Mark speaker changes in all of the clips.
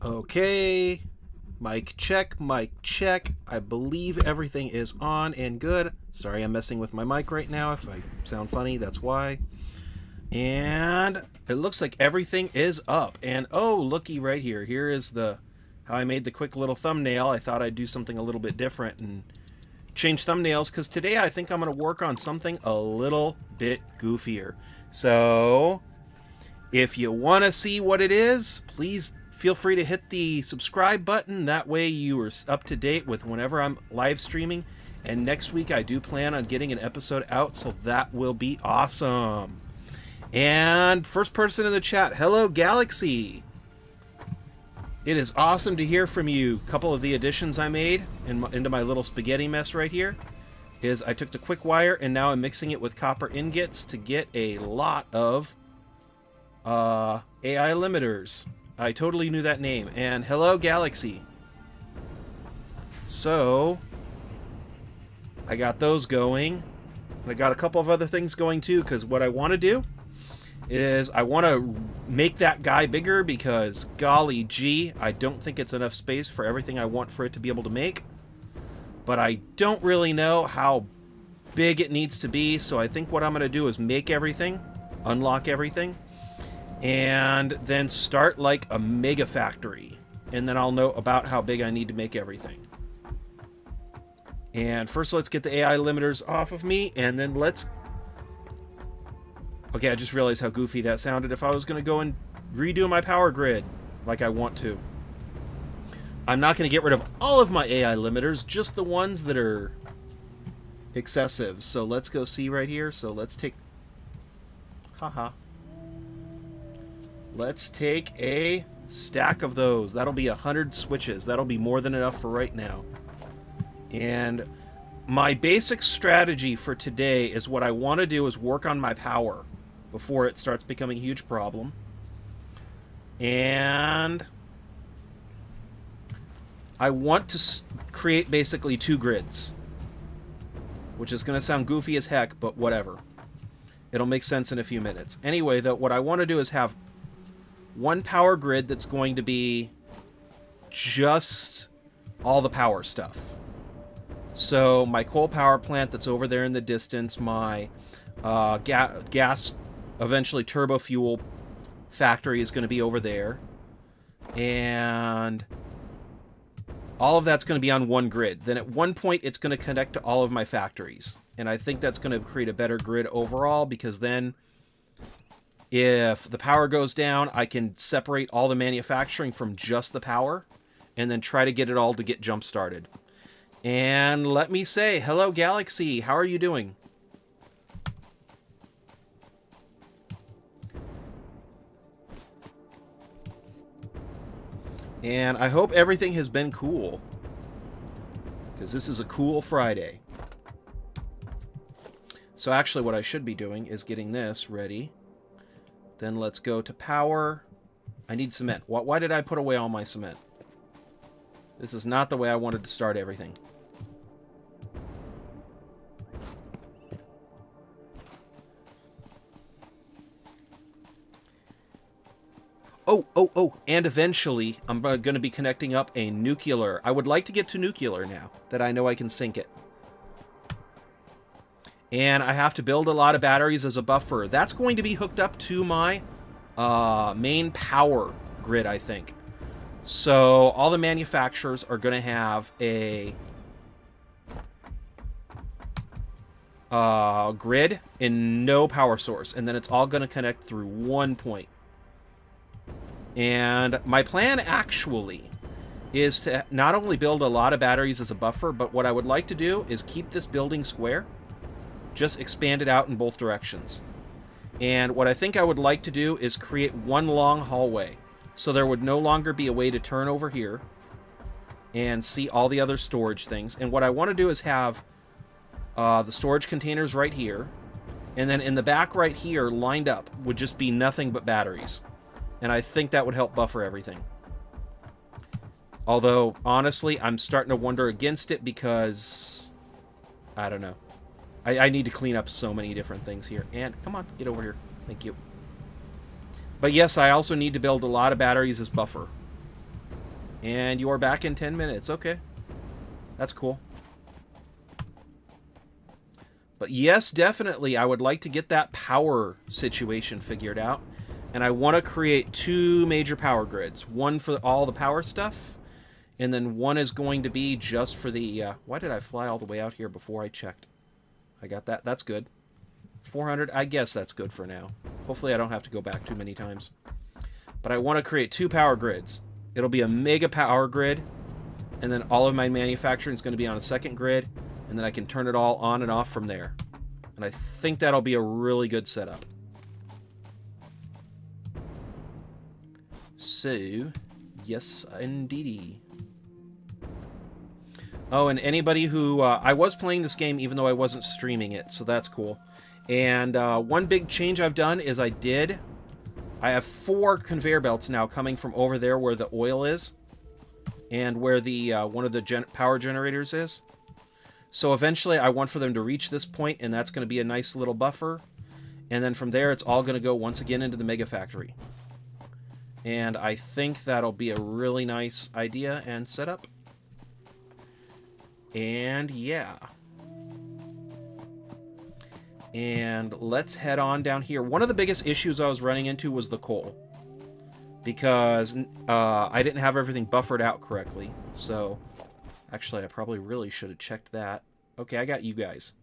Speaker 1: Okay, mic check, mic check. I believe everything is on and good. Sorry, I'm messing with my mic right now. If I sound funny, that's why. And it looks like everything is up. And oh, looky right here. Here is the how I made the quick little thumbnail. I thought I'd do something a little bit different and change thumbnails because today I think I'm going to work on something a little bit goofier. So if you want to see what it is, please feel free to hit the subscribe button. That way you are up to date with whenever I'm live streaming. And next week I do plan on getting an episode out, so that will be awesome. And first person in the chat, hello Galaxy. It is awesome to hear from you. A couple of the additions I made into my little spaghetti mess right here is I took the quick wire and now I'm mixing it with copper ingots to get a lot of AI limiters. I totally knew that name. And hello Galaxy. So I got those going. I got a couple of other things going too, because what I want to do is I want to make that guy bigger because golly gee, I don't think it's enough space for everything I want for it to be able to make. But I don't really know how big it needs to be, so I think what I'm going to do is make everything, unlock everything, and then start like a mega factory. And then I'll know about how big I need to make everything. And first let's get the AI limiters off of me, and then let's... Okay, I just realized how goofy that sounded if I was going to go and redo my power grid like I want to. I'm not going to get rid of all of my AI limiters, just the ones that are excessive. So let's go see right here. So let's take... Haha. Let's take a stack of those. That'll be 100 switches. That'll be more than enough for right now. And my basic strategy for today is what I want to do is work on my power before it starts becoming a huge problem. And I want to create basically 2 grids, which is going to sound goofy as heck, but whatever. It'll make sense in a few minutes. Anyway, though, what I want to do is have one power grid that's going to be just all the power stuff. So my coal power plant that's over there in the distance, my gas, eventually turbo fuel factory is going to be over there. And all of that's going to be on one grid. Then at one point it's going to connect to all of my factories. And I think that's going to create a better grid overall, because then if the power goes down, I can separate all the manufacturing from just the power and then try to get it all to get jump started. And let me say, hello Galaxy, how are you doing? And I hope everything has been cool, because this is a cool Friday. So actually what I should be doing is getting this ready. Then let's go to power. I need cement. Why did I put away all my cement? This is not the way I wanted to start everything. Oh, and eventually I'm going to be connecting up a nuclear. I would like to get to nuclear now that I know I can sink it. And I have to build a lot of batteries as a buffer. That's going to be hooked up to my main power grid, I think. So all the manufacturers are going to have a grid and no power source. And then it's all going to connect through one point. And my plan actually is to not only build a lot of batteries as a buffer, but what I would like to do is keep this building square. Just expand it out in both directions. And what I think I would like to do is create one long hallway. So there would no longer be a way to turn over here and see all the other storage things. And what I want to do is have the storage containers right here. And then in the back right here, lined up, would just be nothing but batteries. And I think that would help buffer everything. Although, honestly, I'm starting to wonder against it because... I don't know. I need to clean up so many different things here. And, come on, get over here. Thank you. But yes, I also need to build a lot of batteries as buffer. And you're back in 10 minutes. Okay. That's cool. But yes, definitely, I would like to get that power situation figured out. And I want to create 2 major power grids. One for all the power stuff, and then one is going to be just for the... why did I fly all the way out here before I checked? I got that. That's good. 400, I guess that's good for now. Hopefully I don't have to go back too many times. But I want to create 2 power grids. It'll be a mega power grid, and then all of my manufacturing is going to be on a second grid, and then I can turn it all on and off from there. And I think that'll be a really good setup. So, yes, indeedy. Oh, and anybody who... I was playing this game even though I wasn't streaming it, so that's cool. And one big change I've done is I have 4 conveyor belts now coming from over there where the oil is. And where the one of the power generators is. So eventually I want for them to reach this point, and that's going to be a nice little buffer. And then from there, it's all going to go once again into the mega factory. And I think that'll be a really nice idea and setup. And yeah. And let's head on down here. One of the biggest issues I was running into was the coal. Because I didn't have everything buffered out correctly. So, actually, I probably really should have checked that. Okay, I got you guys.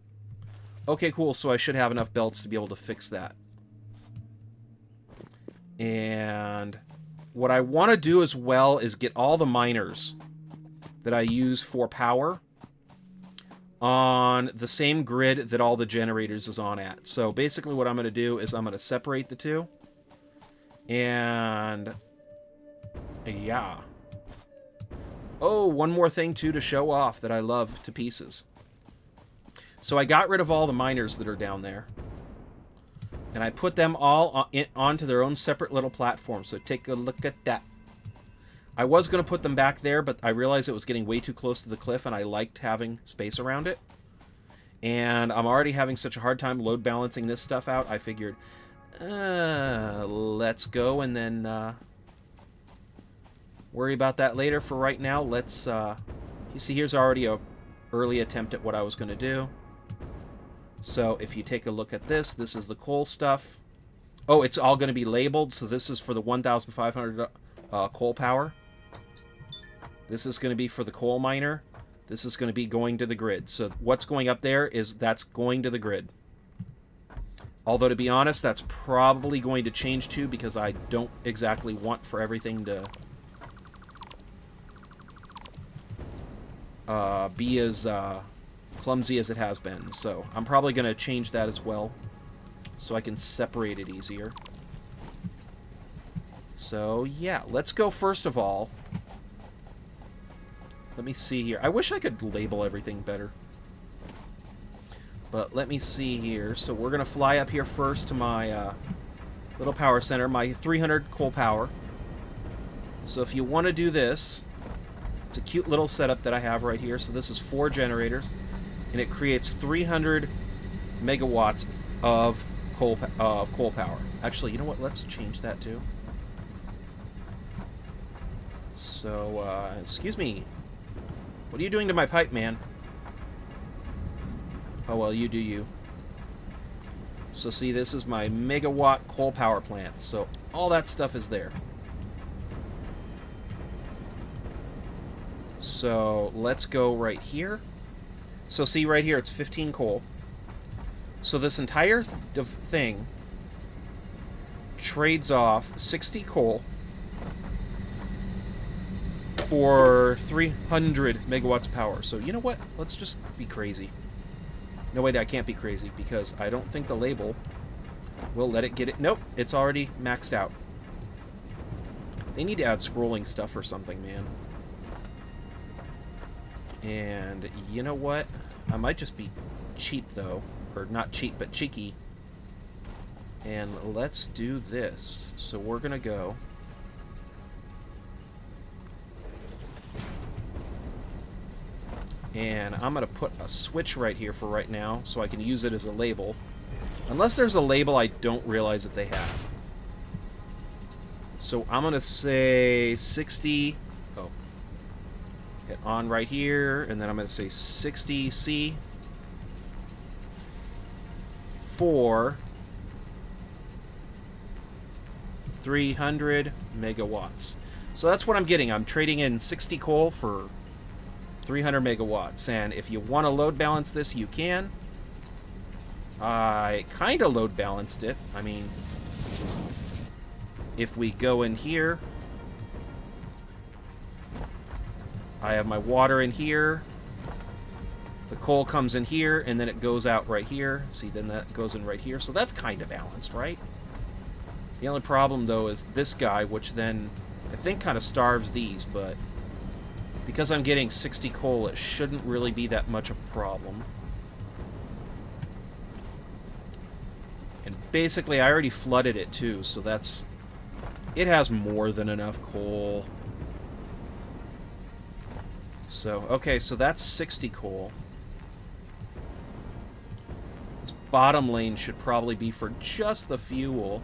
Speaker 1: Okay, cool. So I should have enough belts to be able to fix that. And what I want to do as well is get all the miners that I use for power on the same grid that all the generators is on at. So basically what I'm going to do is I'm going to separate the 2. And yeah. Oh, one more thing too to show off that I love to pieces. So I got rid of all the miners that are down there. And I put them all onto their own separate little platform. So take a look at that. I was going to put them back there, but I realized it was getting way too close to the cliff, and I liked having space around it. And I'm already having such a hard time load balancing this stuff out, I figured, let's go and then worry about that later. For right now, let's... you see, here's already a early attempt at what I was going to do. So if you take a look at this, this is the coal stuff. Oh, it's all going to be labeled, so this is for the 1,500 coal power. This is going to be for the coal miner. This is going to be going to the grid. So what's going up there is that's going to the grid. Although, to be honest, that's probably going to change too, because I don't exactly want for everything to be as clumsy as it has been. So I'm probably going to change that as well, so I can separate it easier. So yeah, let's go first of all. Let me see here. I wish I could label everything better. But let me see here. So we're going to fly up here first to my little power center, my 300 coal power. So if you want to do this, it's a cute little setup that I have right here. So this is 4 generators, and it creates 300 megawatts of coal power. Actually, you know what? Let's change that too. So, excuse me. What are you doing to my pipe, man? Oh, well, you do you. So, see, this is my megawatt coal power plant. So, all that stuff is there. So, let's go right here. So, see, right here, it's 15 coal. So, this entire thing trades off 60 coal for 300 megawatts of power. So, you know what? Let's just be crazy. No, wait, I can't be crazy, because I don't think the label will let it get it. Nope, it's already maxed out. They need to add scrolling stuff or something, man. And you know what? I might just be cheap, though. Or not cheap, but cheeky. And let's do this. So we're going to go... And I'm going to put a switch right here for right now, so I can use it as a label. Unless there's a label I don't realize that they have. So I'm going to say 60... Oh, it on right here, and then I'm going to say 60C for 300 megawatts. So that's what I'm getting. I'm trading in 60 coal for 300 megawatts. And if you want to load balance this, you can. I kind of load balanced it. I mean, if we go in here, I have my water in here. The coal comes in here, and then it goes out right here. See, then that goes in right here. So that's kind of balanced, right? The only problem, though, is this guy, which then I think kind of starves these, but because I'm getting 60 coal, it shouldn't really be that much of a problem. And basically, I already flooded it, too, so that's... It has more than enough coal. So, okay, so that's 60 coal. This bottom lane should probably be for just the fuel.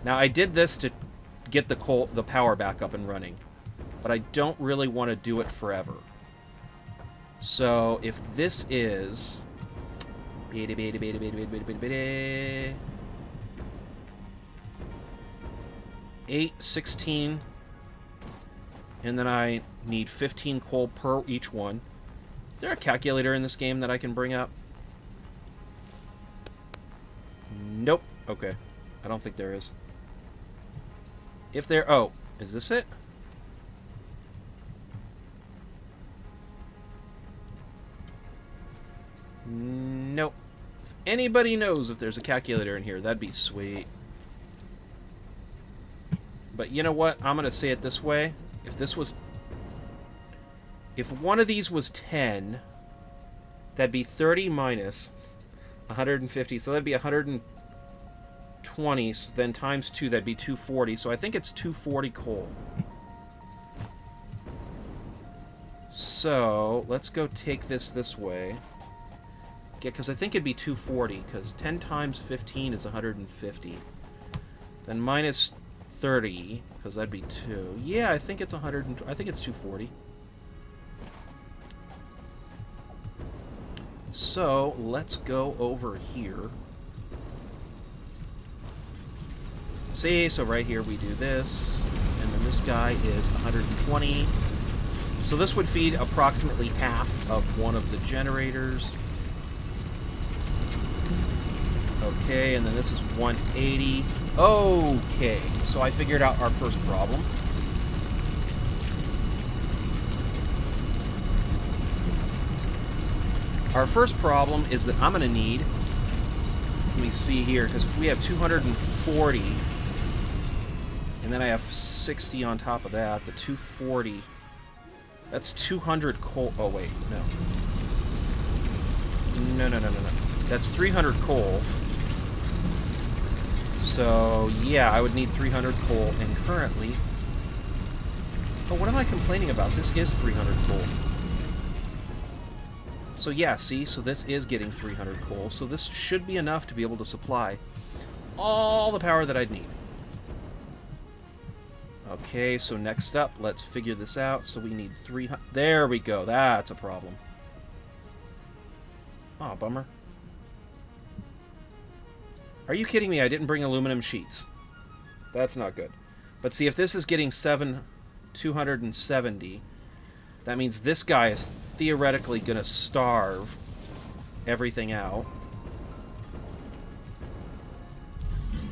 Speaker 1: Now, I did this to get the power back up and running, but I don't really want to do it forever. So, if this is 8, 16, and then I need 15 coal per each one. Is there a calculator in this game that I can bring up? Nope. Okay. I don't think there is. If there... Oh, is this it? Nope. If anybody knows if there's a calculator in here, that'd be sweet. But you know what? I'm going to say it this way. If this was... If one of these was 10, that'd be 30 minus 150. So that'd be 120. So then times 2, that'd be 240. So I think it's 240 coal. So let's go take this way. Yeah, because I think it'd be 240. Because 10 times 15 is 150. Then minus 30, because that'd be 2. Yeah, I think it's 100. I think it's 240. So let's go over here. See, so right here we do this, and then this guy is 120. So this would feed approximately half of one of the generators. Okay, and then this is 180. Okay, so I figured out our first problem. Our first problem is that I'm going to need... Let me see here, because if we have 240, and then I have 60 on top of that, the 240... That's 200 coal... Oh, wait, no. No. That's 300 coal. So, yeah, I would need 300 coal, and currently... Oh, what am I complaining about? This is 300 coal. So, yeah, see? So this is getting 300 coal, so this should be enough to be able to supply all the power that I'd need. Okay, so next up, let's figure this out. So we need 300... There we go, that's a problem. Aw, bummer. Are you kidding me? I didn't bring aluminum sheets. That's not good. But see, if this is getting 270, that means this guy is theoretically going to starve everything out.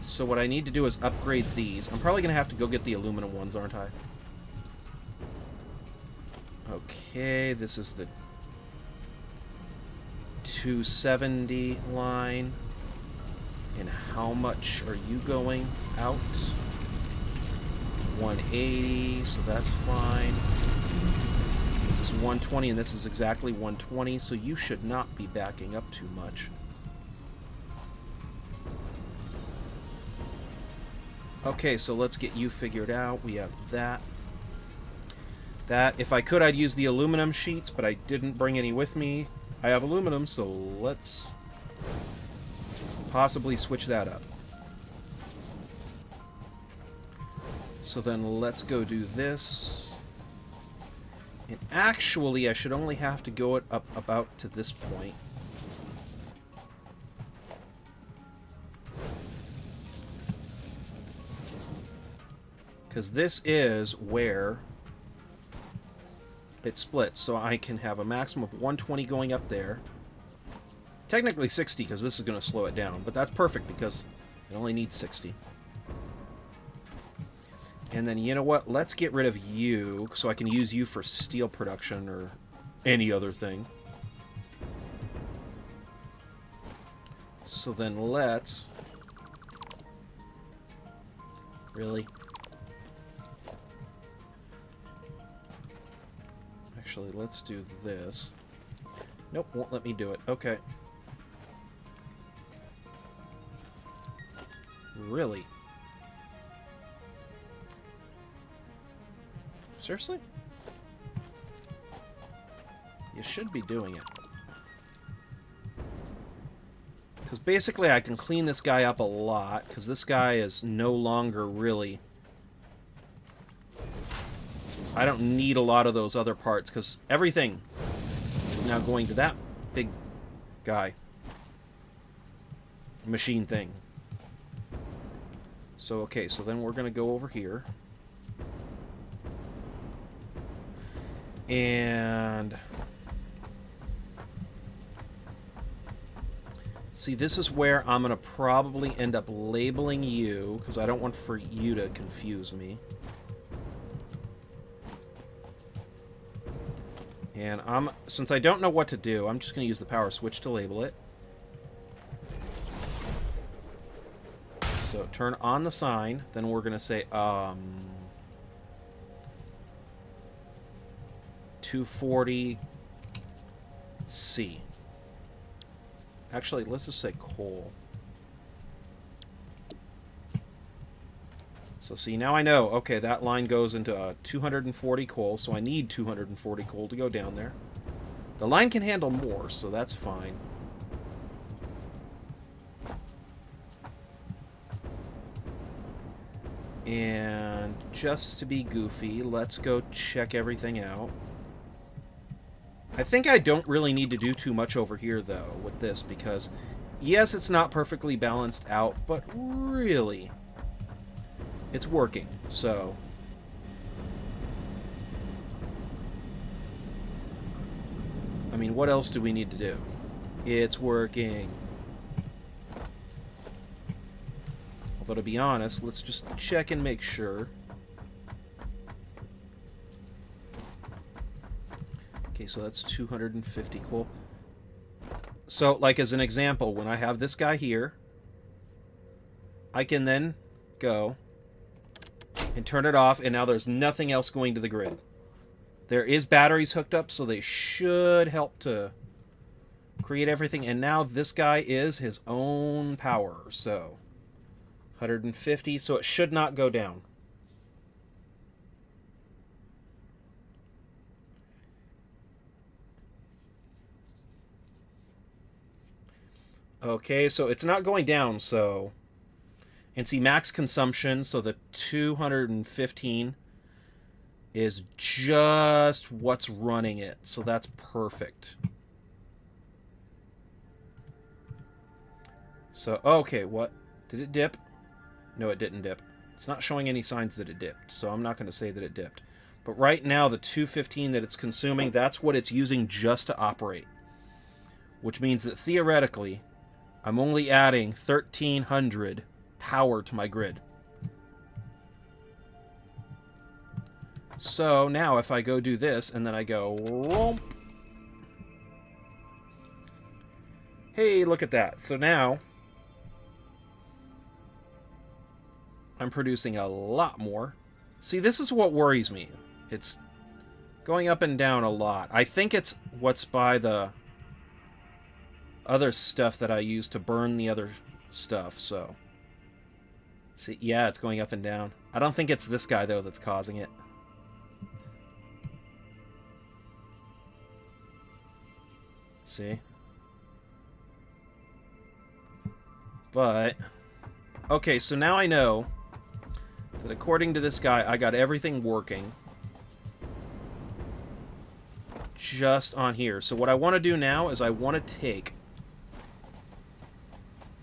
Speaker 1: So what I need to do is upgrade these. I'm probably going to have to go get the aluminum ones, aren't I? Okay, this is the 270 line. And how much are you going out? 180, so that's fine. This is 120, and this is exactly 120, so you should not be backing up too much. Okay, so let's get you figured out. We have that. That, if I could, I'd use the aluminum sheets, but I didn't bring any with me. I have aluminum, so let's possibly switch that up. So then let's go do this. And actually, I should only have to go it up about to this point. Because this is where it splits. So I can have a maximum of 120 going up there. Technically 60, because this is going to slow it down. But that's perfect, because it only needs 60. And then, you know what? Let's get rid of you, so I can use you for steel production or any other thing. So then let's... Really? Actually, let's do this. Nope, won't let me do it. Okay. Really? Seriously? You should be doing it. Because basically I can clean this guy up a lot, because this guy is no longer really... I don't need a lot of those other parts, because everything is now going to that big guy. Machine thing. So, okay, so then we're going to go over here. And... see, this is where I'm going to probably end up labeling you, because I don't want for you to confuse me. And since I don't know what to do, I'm just going to use the power switch to label it. So turn on the sign, then we're going to say, 240 C. Actually, let's just say coal. So see, now I know, okay, that line goes into 240 coal, so I need 240 coal to go down there. The line can handle more, so that's fine. And just to be goofy, let's go check everything out. I think I don't really need to do too much over here, though, with this, because, yes, it's not perfectly balanced out, but really, it's working, so... I mean, what else do we need to do? It's working. Although, to be honest, let's just check and make sure. Okay, so that's 250 coal. So, like, as an example, when I have this guy here, I can then go and turn it off, and now there's nothing else going to the grid. There is batteries hooked up, so they should help to create everything. And now this guy is his own power, so 150, so it should not go down. Okay, so it's not going down, so... And see, max consumption, so the 215 is just what's running it. So that's perfect. So, okay, what? Did it dip? No, it didn't dip. It's not showing any signs that it dipped, so I'm not going to say that it dipped. But right now, the 215 that it's consuming, that's what it's using just to operate. Which means that theoretically, I'm only adding 1,300 power to my grid. So now if I go do this and then I go whoomp, hey, look at that. So now I'm producing a lot more. See, this is what worries me. It's going up and down a lot. I think it's what's by the other stuff that I use to burn the other stuff, so... See, yeah, it's going up and down. I don't think it's this guy, though, that's causing it. See? But... okay, so now I know that according to this guy, I got everything working. just on here. So what I want to do now is I want to take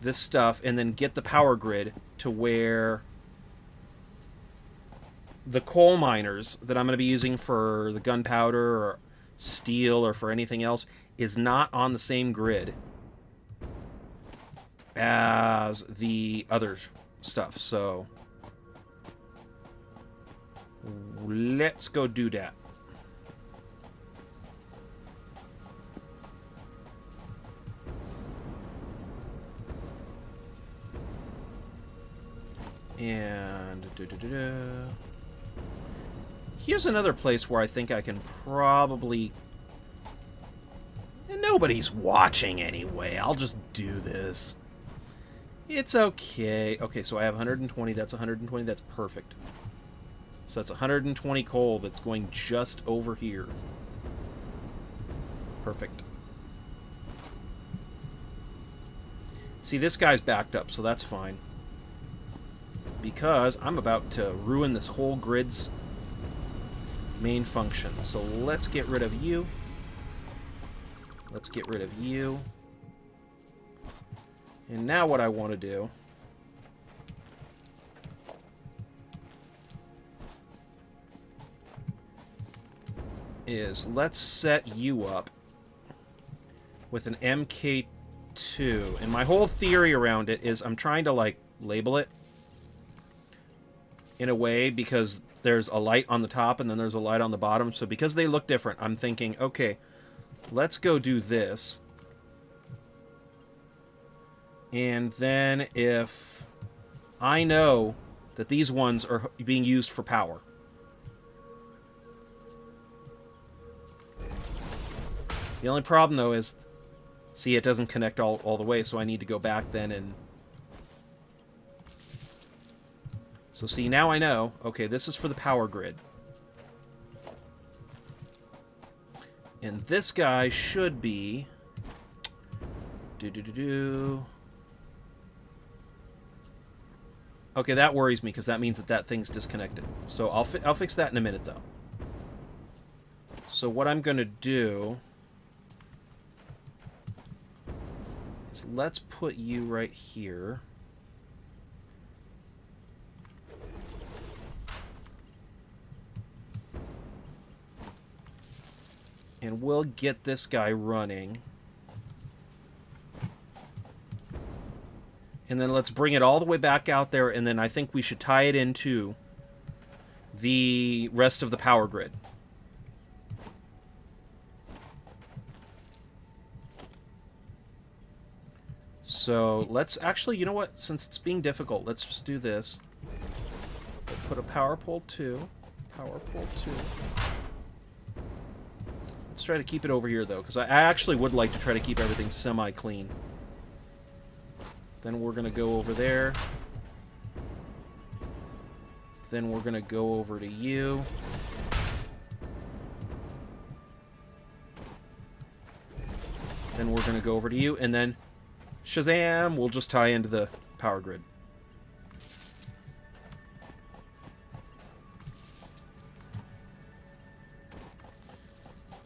Speaker 1: this stuff and then get the power grid to where the coal miners that I'm going to be using for the gunpowder or steel or for anything else is not on the same grid as the other stuff. So let's go do that. And here's another place where I think I can probably... And nobody's watching anyway. I'll just do this. It's okay. Okay, so I have 120. That's 120. That's perfect. So that's 120 coal that's going just over here. Perfect. See, this guy's backed up, so that's fine. Because I'm about to ruin this whole grid's main function. So let's get rid of you. Let's get rid of you. And now what I want to do is let's set you up with an MK2. And my whole theory around it is I'm trying to, like, label it in a way because there's a light on the top and then there's a light on the bottom. So because they look different, I'm thinking, okay, let's go do this. And then if I know that these ones are being used for power, the only problem, though, is, see, it doesn't connect all the way, so I need to go back then and... So see, now I know, okay, this is for the power grid. And this guy should be... Okay, that worries me, because that means that that thing's disconnected. So I'll fix that in a minute, though. So what I'm going to do is let's put you right here. And we'll get this guy running. And then let's bring it all the way back out there, and then I think we should tie it into the rest of the power grid. So let's actually, you know what? Since it's being difficult, let's just do this. We'll put a power pole 2. Power pole 2. Let's try to keep it over here, though, because I actually would like to try to keep everything semi-clean. Then we're going to go over there. Then we're going to go over to you. Then we're going to go over to you, and then Shazam! We'll just tie into the power grid.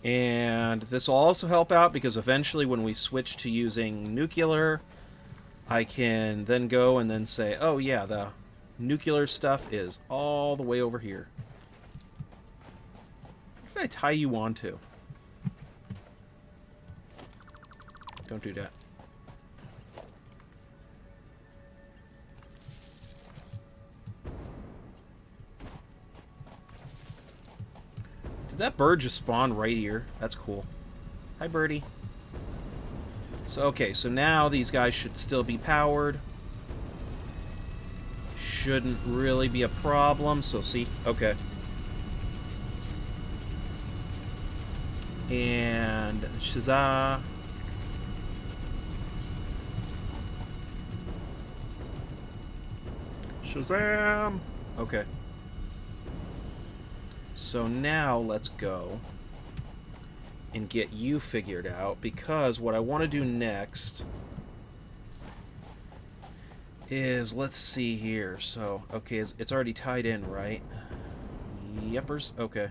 Speaker 1: And this will also help out because eventually when we switch to using nuclear, I can then go and then say, oh yeah, the nuclear stuff is all the way over here. What did I tie you onto? Don't do that. Did that bird just spawn right here? That's cool. Hi, birdie. So, okay, so now these guys should still be powered. Shouldn't really be a problem, so see, okay. And Shazam. Shazam! Okay. So now let's go and get you figured out, because what I want to do next is, let's see here. So, okay, it's already tied in, right? Yepers. Okay.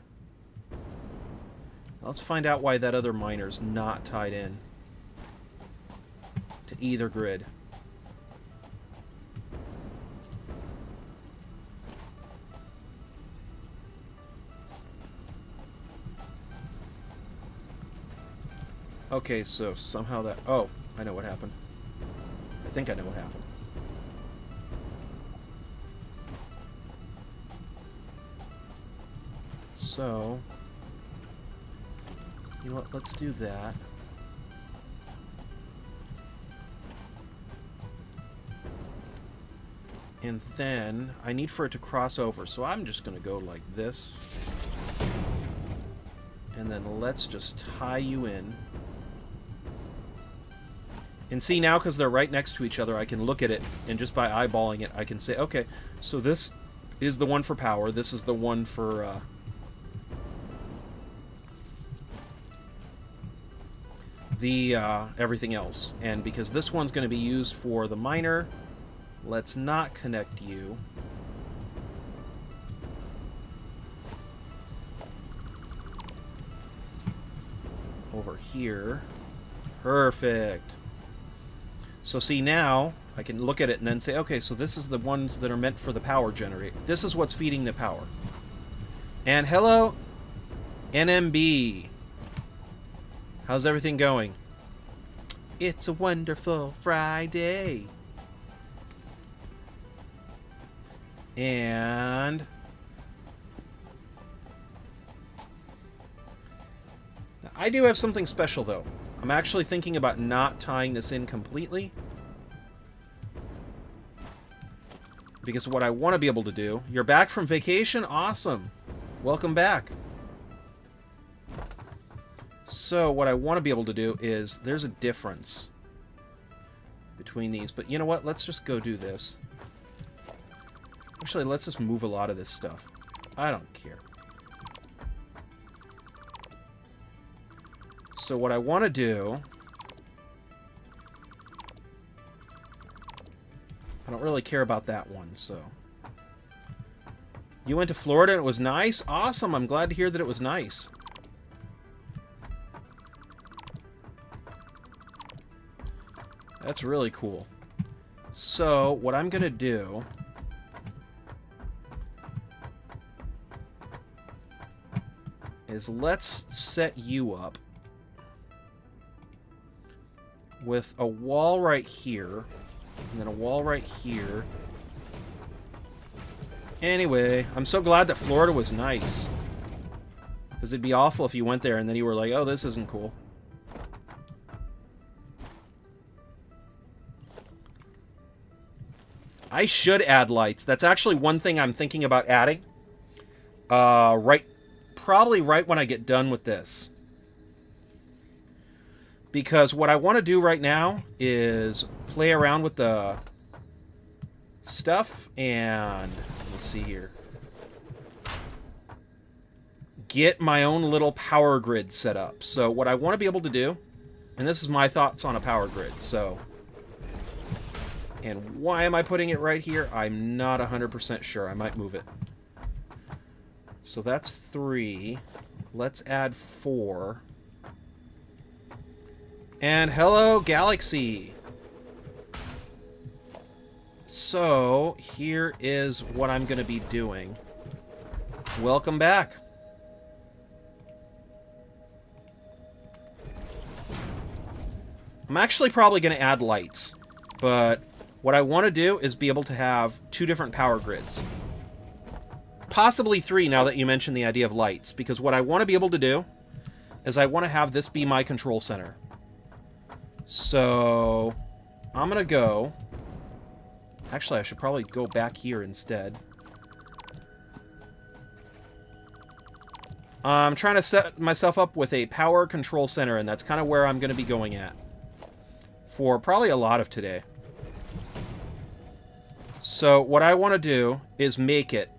Speaker 1: Let's find out why that other miner's not tied in to either grid. Okay, so somehow that... Oh, I know what happened. I think I know what happened. So... You know what? Let's do that. And then I need for it to cross over. So I'm just going to go like this. And then let's just tie you in. And see, now because they're right next to each other, I can look at it, and just by eyeballing it, I can say, okay, so this is the one for power, this is the one for... everything else. And because this one's going to be used for the miner, let's not connect you. Over here. Perfect. So see, now I can look at it and then say, okay, so this is the ones that are meant for the power generator. This is what's feeding the power. And hello, NMB. How's everything going? It's a wonderful Friday. And... I do have something special, though. I'm actually thinking about not tying this in completely. Because what I want to be able to do... You're back from vacation? Awesome. Welcome back. So what I want to be able to do is... There's a difference between these. But you know what? Let's just go do this. Actually, let's just move a lot of this stuff. I don't care. So what I want to do... I don't really care about that one, so... You went to Florida and it was nice? Awesome! I'm glad to hear that it was nice. That's really cool. So, what I'm going to do... is let's set you up with a wall right here, and then a wall right here. Anyway, I'm so glad that Florida was nice. Because it'd be awful if you went there and then you were like, oh, this isn't cool. I should add lights. That's actually one thing I'm thinking about adding. Probably right when I get done with this. Because what I want to do right now is play around with the stuff and... Let's see here. Get my own little power grid set up. So what I want to be able to do... And this is my thoughts on a power grid, so... And why am I putting it right here? I'm not 100% sure. I might move it. So that's 3. Let's add 4. And hello, Galaxy! So, here is what I'm going to be doing. Welcome back. I'm actually probably going to add lights, but what I want to do is be able to have 2 different power grids. Possibly 3 now that you mentioned the idea of lights, because what I want to be able to do is I want to have this be my control center. So, I'm going to go... Actually, I should probably go back here instead. I'm trying to set myself up with a power control center, and that's kind of where I'm going to be going at. For probably a lot of today. So, what I want to do is make it.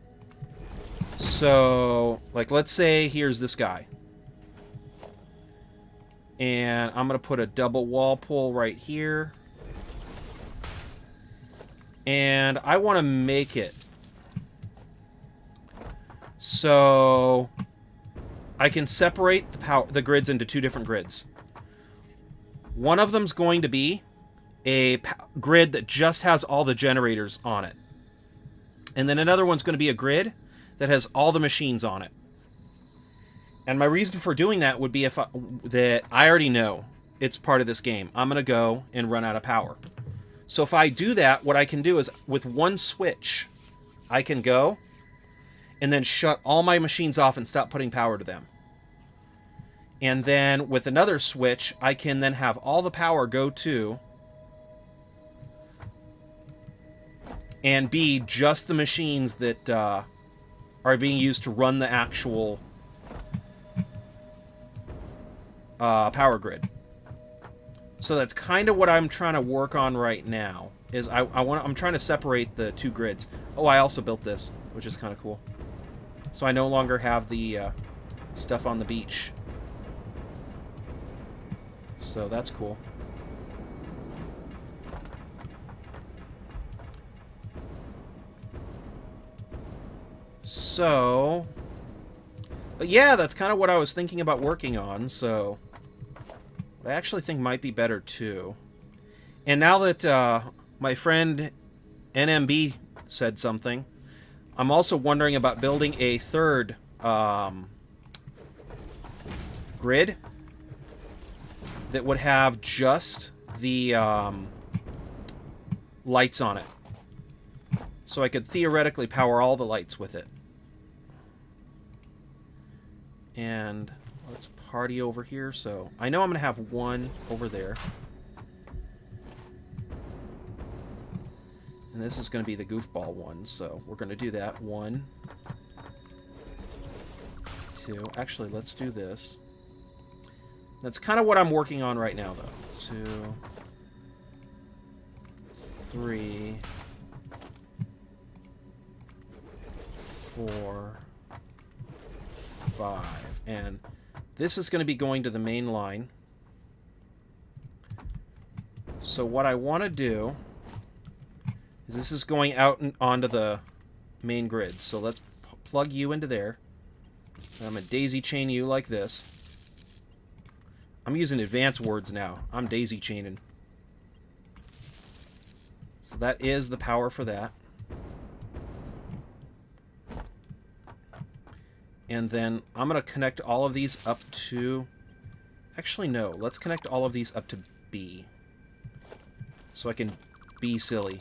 Speaker 1: So, like, let's say here's this guy. And I'm going to put a double wall pull right here. And I want to make it so I can separate the grids into two different grids. One of them's going to be a grid that just has all the generators on it. And then another one's going to be a grid that has all the machines on it. And my reason for doing that would be that I already know it's part of this game. I'm going to go and run out of power. So if I do that, what I can do is with one switch, I can go and then shut all my machines off and stop putting power to them. And then with another switch, I can then have all the power go to and be just the machines that are being used to run the actual power grid. So that's kind of what I'm trying to work on right now. Is I'm trying to separate the two grids. Oh, I also built this, which is kind of cool. So I no longer have the stuff on the beach. So that's cool. So, but yeah, that's kind of what I was thinking about working on. So, what I actually think might be better too. And now that my friend NMB said something, I'm also wondering about building a third grid that would have just the lights on it. So I could theoretically power all the lights with it. And let's party over here. So I know I'm going to have one over there. And this is going to be the goofball one. So we're going to do that. 1, 2. Actually, let's do this. That's kind of what I'm working on right now, though. 2, 3, 4, 5. And this is going to be going to the main line. So what I want to do is this is going out and onto the main grid. So let's plug you into there. And I'm going to daisy chain you like this. I'm using advanced words now. I'm daisy chaining. So that is the power for that. And then I'm going to connect all of these up to... Actually, no. Let's connect all of these up to B. So I can be silly.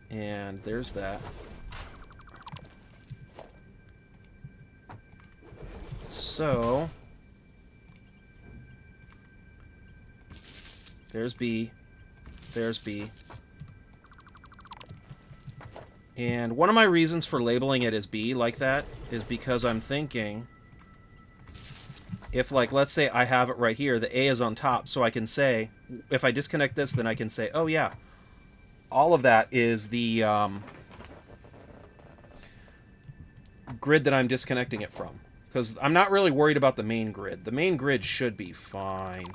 Speaker 1: And there's that. So... There's B. There's B. And one of my reasons for labeling it as B like that is because I'm thinking if, like, let's say I have it right here, the A is on top, so I can say, if I disconnect this, then I can say, oh yeah, all of that is the grid that I'm disconnecting it from. Because I'm not really worried about the main grid. The main grid should be fine.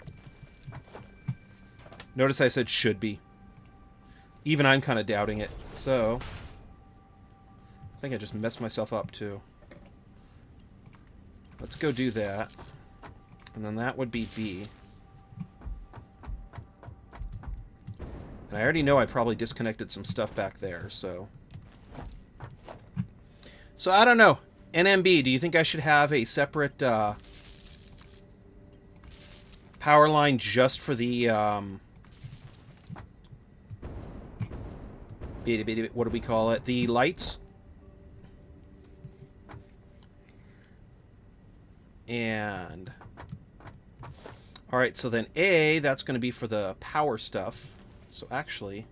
Speaker 1: Notice I said should be. Even I'm kind of doubting it. So, I think I just messed myself up too. Let's go do that. And then that would be B. And I already know I probably disconnected some stuff back there, so... So, I don't know. NMB, do you think I should have a separate power line just for the... what do we call it? The lights? And... Alright, so then A, that's going to be for the power stuff. So actually,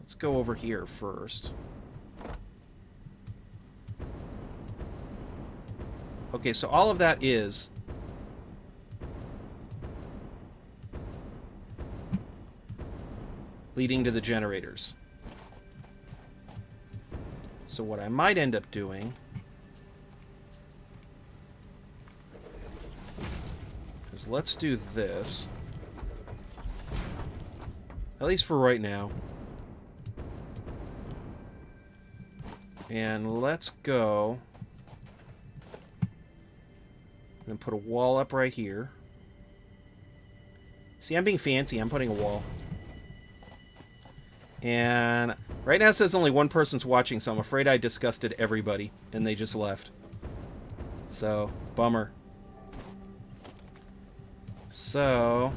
Speaker 1: let's go over here first. Okay, so all of that is leading to the generators. So what I might end up doing is let's do this. At least for right now. And let's go and put a wall up right here. See, I'm being fancy. I'm putting a wall. And right now it says only one person's watching, so I'm afraid I disgusted everybody, and they just left. So, bummer. So,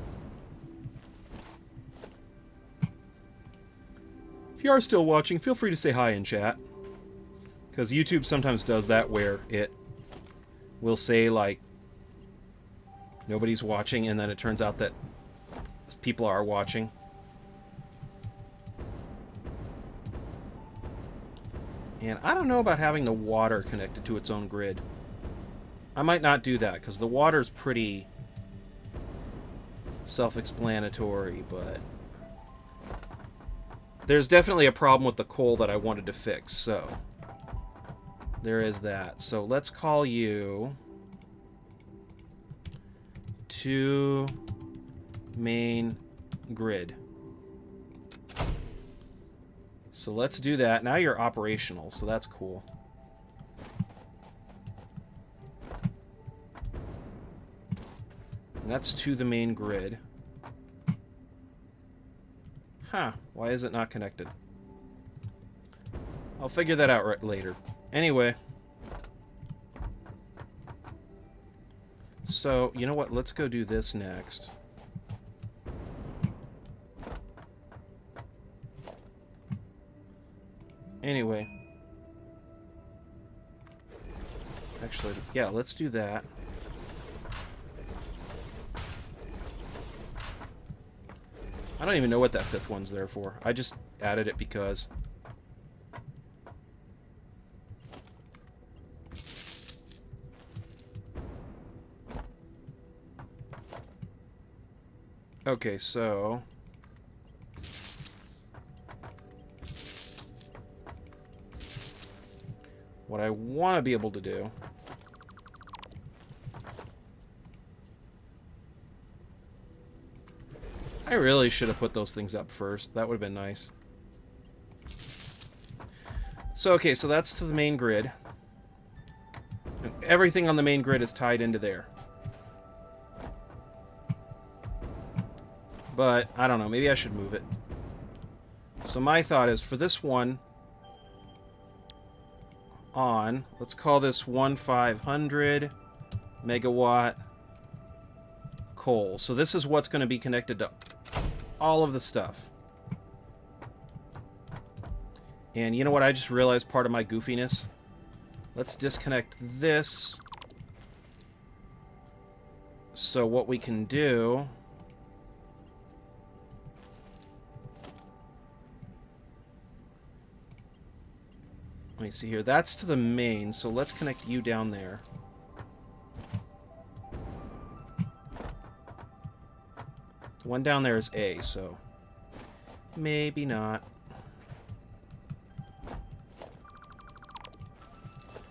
Speaker 1: if you are still watching, feel free to say hi in chat. Because YouTube sometimes does that where it will say, like, nobody's watching, and then it turns out that people are watching. And I don't know about having the water connected to its own grid. I might not do that, because the water's pretty self-explanatory, but there's definitely a problem with the coal that I wanted to fix, so there is that. So let's call you to main grid. So let's do that. Now you're operational, so that's cool. And that's to the main grid. Huh, why is it not connected? I'll figure that out later. Anyway. So, you know what? Let's go do this next. Anyway. Actually, yeah, let's do that. I don't even know what that fifth one's there for. I just added it because. Okay, so what I want to be able to do I really should have put those things up first. That would have been nice. So, okay, so that's to the main grid. Everything on the main grid is tied into there. But, I don't know, maybe I should move it. So my thought is, for this one on, let's call this 1500 megawatt coal. So this is what's going to be connected to all of the stuff. And you know what? I just realized part of my goofiness. Let's disconnect this. So what we can do... Let me see here. That's to the main, so let's connect you down there. The one down there is A, so maybe not.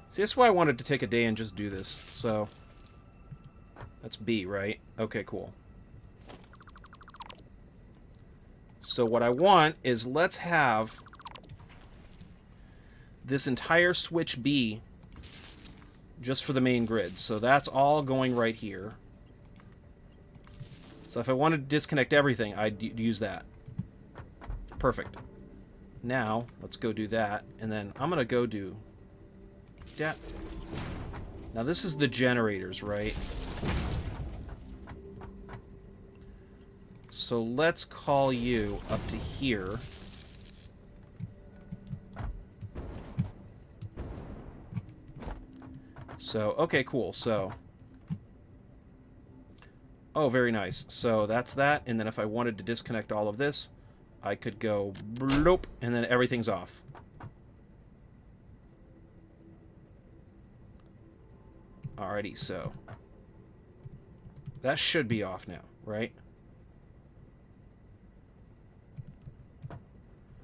Speaker 1: See, that's why I wanted to take a day and just do this. So that's B, right? Okay, cool. So what I want is let's have this entire switch B just for the main grid. So that's all going right here. So if I wanted to disconnect everything, I'd use that. Perfect. Now, let's go do that. And then I'm going to go do that. Now this is the generators, right? So let's call you up to here. So, okay, cool. So, oh, very nice. So that's that. And then if I wanted to disconnect all of this, I could go bloop, and then everything's off. Alrighty, so that should be off now, right?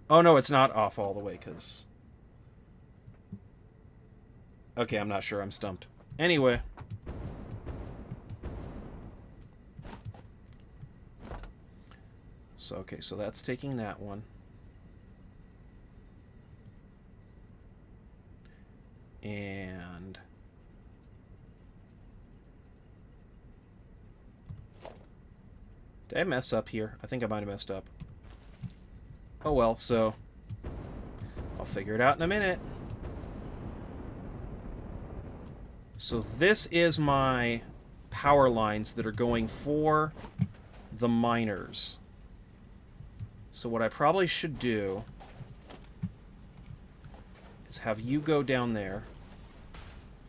Speaker 1: Oh, no, it's not off all the way, because... Okay, I'm not sure. I'm stumped. Anyway. So, okay, so that's taking that one. And did I mess up here? I think I might have messed up. Oh well, so I'll figure it out in a minute. So this is my power lines that are going for the miners. So what I probably should do is have you go down there.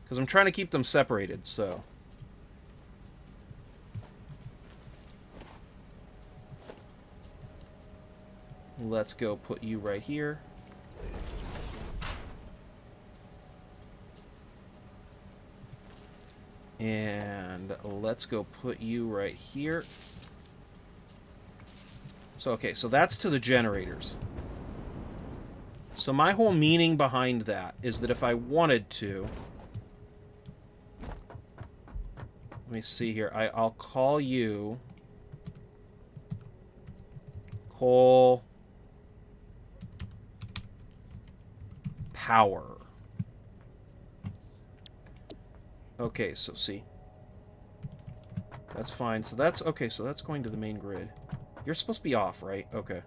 Speaker 1: Because I'm trying to keep them separated, so. Let's go put you right here. And let's go put you right here. So, okay, so that's to the generators. So my whole meaning behind that is that if I wanted to... Let me see here. I'll call you... Coal... Power. Okay, so see. That's fine. So that's... Okay, so that's going to the main grid. You're supposed to be off, right? Okay.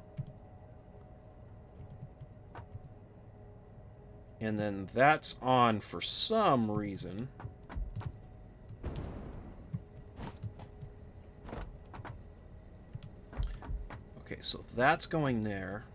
Speaker 1: And then that's on for some reason. Okay, so that's going there.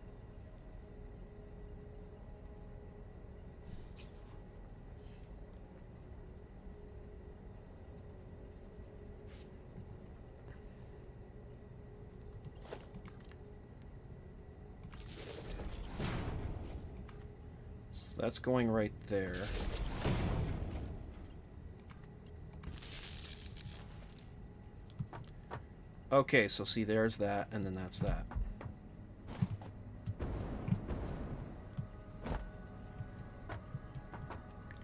Speaker 1: That's going right there. Okay, so see, there's that, and then that's that.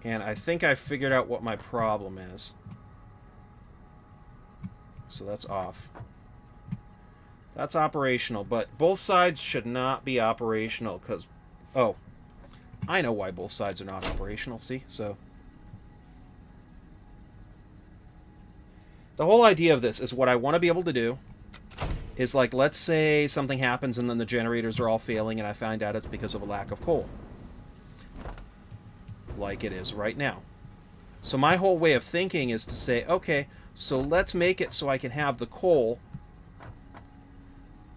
Speaker 1: And I think I figured out what my problem is. So that's off. That's operational, but both sides should not be operational, because... Oh. I know why both sides are not operational, see? So... The whole idea of this is what I want to be able to do is, like, let's say something happens and then the generators are all failing and I find out it's because of a lack of coal. Like it is right now. So my whole way of thinking is to say, okay, so let's make it so I can have the coal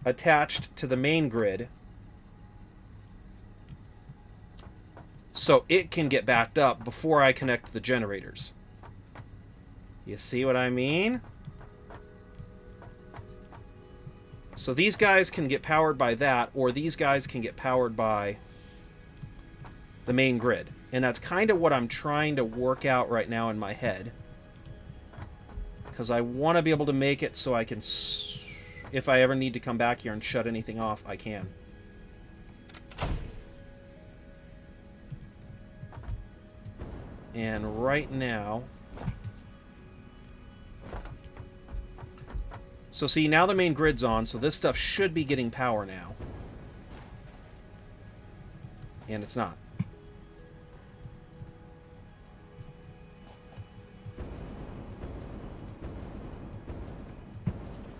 Speaker 1: attached to the main grid so it can get backed up before I connect the generators. You see what I mean? So these guys can get powered by that, or these guys can get powered by the main grid. And that's kind of what I'm trying to work out right now in my head. Because I want to be able to make it so I can, if I ever need to come back here and shut anything off, I can. And right now... So see, now the main grid's on, so this stuff should be getting power now. And it's not.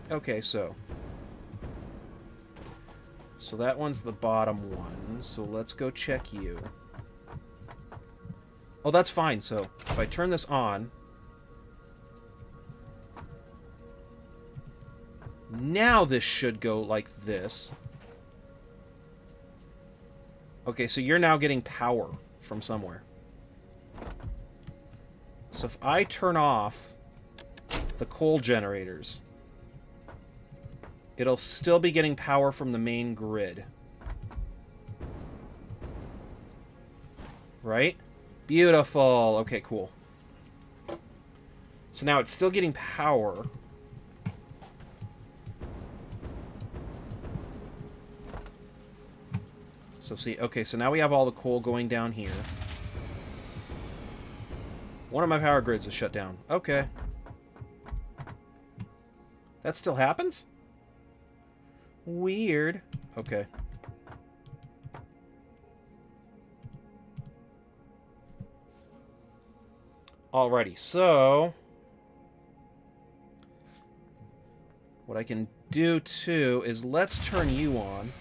Speaker 1: Okay, so that one's the bottom one, so let's go check you. Oh, that's fine, so if I turn this on... Now this should go like this. Okay, so you're now getting power from somewhere. So if I turn off the coal generators, it'll still be getting power from the main grid. Right? Beautiful. Okay, cool. So now it's still getting power. So see, okay, so now we have all the coal going down here. One of my power grids is shut down. Okay. That still happens? Weird. Okay. Alrighty, so what I can do too is let's turn you on.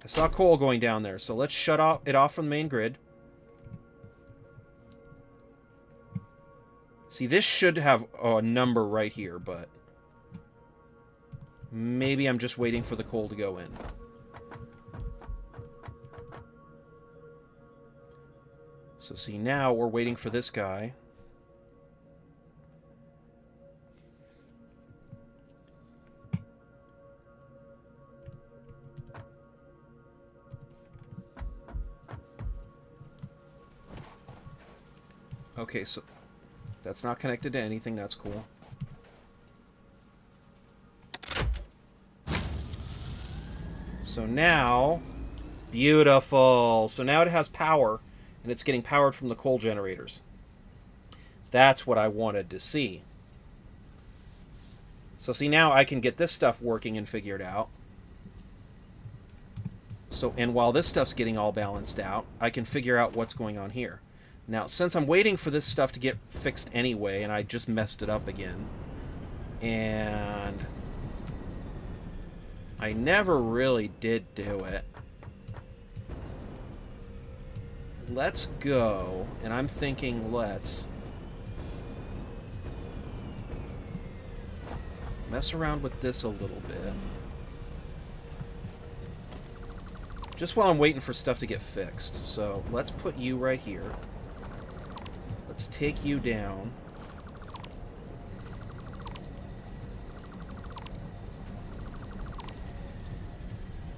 Speaker 1: I saw coal going down there, so let's shut it off from the main grid. See, this should have a number right here, but maybe I'm just waiting for the coal to go in. So see, now we're waiting for this guy. Okay, so that's not connected to anything. That's cool. So now, beautiful. So now it has power, and it's getting powered from the coal generators. That's what I wanted to see. So see, now I can get this stuff working and figured out. So, and while this stuff's getting all balanced out, I can figure out what's going on here. Now, since I'm waiting for this stuff to get fixed anyway, and I just messed it up again, and I never really did do it, let's go, and I'm thinking let's mess around with this a little bit. Just while I'm waiting for stuff to get fixed. So let's put you right here. Let's take you down.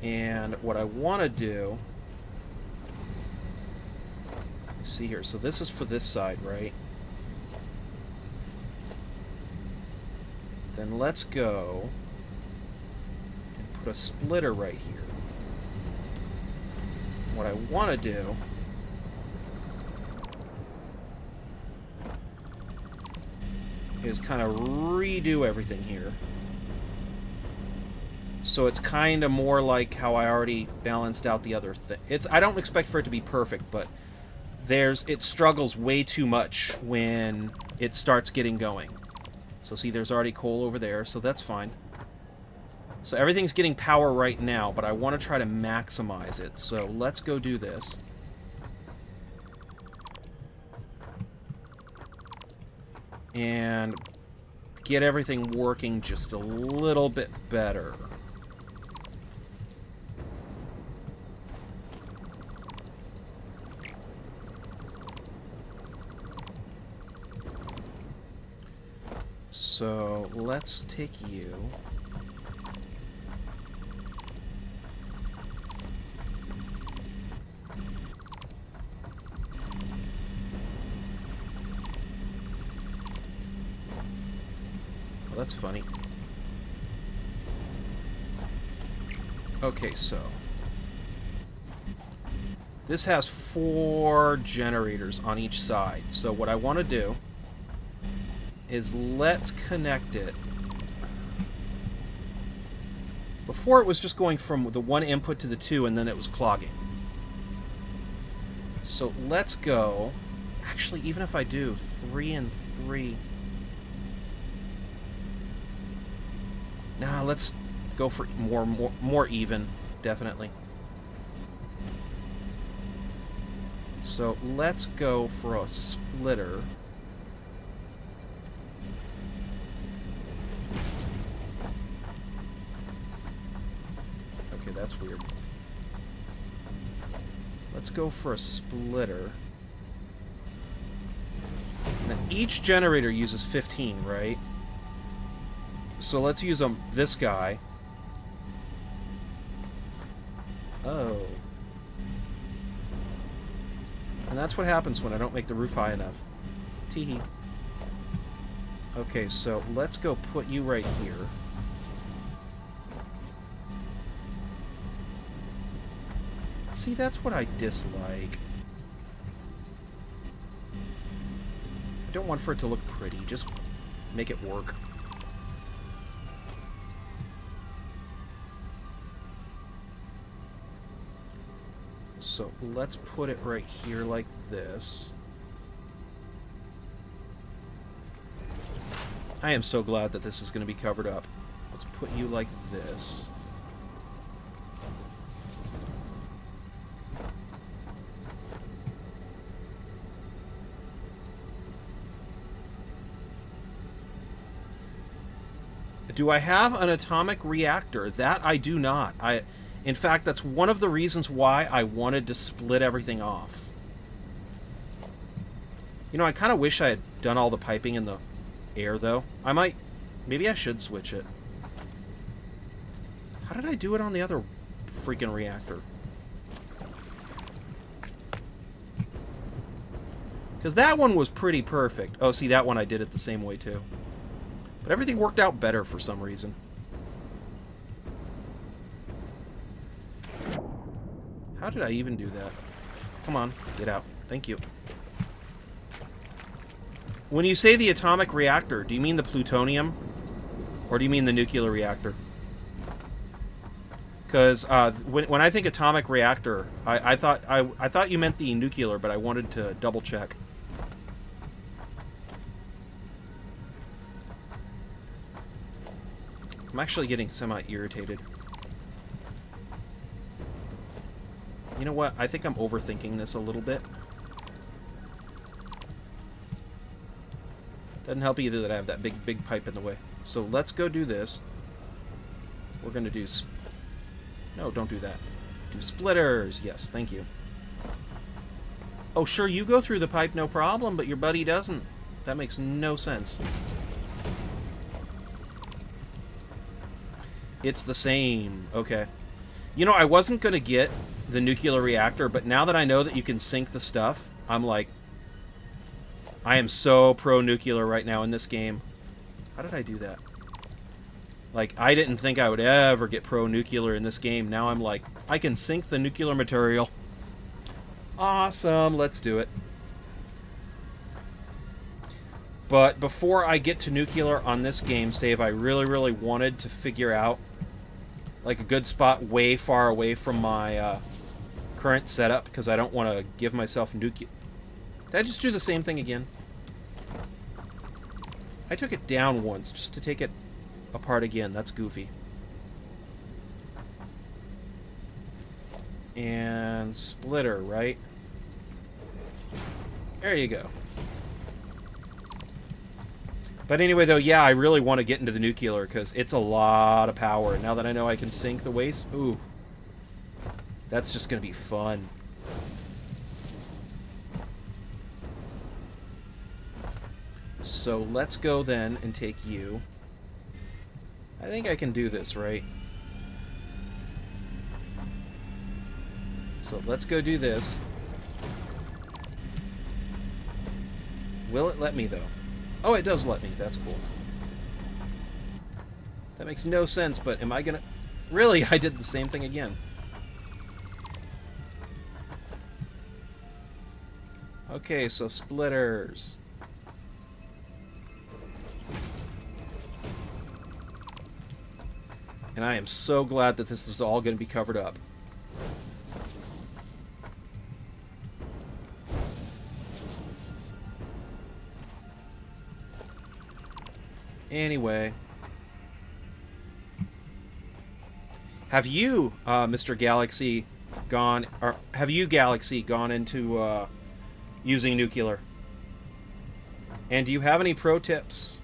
Speaker 1: And what I want to do... Let's see here. So this is for this side, right? Then let's go and put a splitter right here. What I want to do is kind of redo everything here. So it's kind of more like how I already balanced out the other thing. I don't expect for it to be perfect, but it struggles way too much when it starts getting going. So see, there's already coal over there, so that's fine. So everything's getting power right now, but I want to try to maximize it. So let's go do this. And get everything working just a little bit better. So let's take you. That's funny. Okay, so this has 4 generators on each side. So what I want to do is let's connect it. Before it was just going from the 1 input to the 2, and then it was clogging. So let's go. Actually, even if I do 3 and 3. Nah, let's go for more even, definitely. So let's go for a splitter. Okay, that's weird. Let's go for a splitter. Now, each generator uses 15, right? So let's use this guy. Oh. And that's what happens when I don't make the roof high enough. Teehee. Okay, so let's go put you right here. See, that's what I dislike. I don't want for it to look pretty, just make it work. So let's put it right here like this. I am so glad that this is going to be covered up. Let's put you like this. Do I have an atomic reactor? That I do not. In fact, that's one of the reasons why I wanted to split everything off. You know, I kind of wish I had done all the piping in the air, though. Maybe I should switch it. How did I do it on the other freaking reactor? Because that one was pretty perfect. Oh, see, that one I did it the same way, too. But everything worked out better for some reason. How did I even do that? Come on, get out. Thank you. When you say the atomic reactor, do you mean the plutonium? Or do you mean the nuclear reactor? Because when I think atomic reactor, I thought you meant the nuclear, but I wanted to double check. I'm actually getting semi-irritated. You know what? I think I'm overthinking this a little bit. Doesn't help either that I have that big pipe in the way. So let's go do this. We're going to do... No, don't do that. Do splitters. Yes, thank you. Oh, sure, you go through the pipe, no problem, but your buddy doesn't. That makes no sense. It's the same. Okay. You know, I wasn't going to get the nuclear reactor, but now that I know that you can sink the stuff, I'm like... I am so pro-nuclear right now in this game. How did I do that? Like, I didn't think I would ever get pro-nuclear in this game. Now I'm like, I can sink the nuclear material. Awesome. Let's do it. But before I get to nuclear on this game save, I really wanted to figure out like a good spot way far away from my current setup, because I don't want to give myself nuclear. Did I just do the same thing again? I took it down once just to take it apart again. That's goofy. And splitter, right? There you go. But anyway, though, yeah, I really want to get into the nuclear because it's a lot of power. Now that I know I can sink the waste, ooh, that's just going to be fun. So let's go then and take you. I think I can do this, right? So let's go do this. Will it let me, though? Oh, it does let me. That's cool. That makes no sense, but am I gonna... Really? I did the same thing again. Okay, so splitters. And I am so glad that this is all going to be covered up. Anyway. Have you, Mr. Galaxy, gone... Or have you, Galaxy, gone into using nuclear? And do you have any pro tips?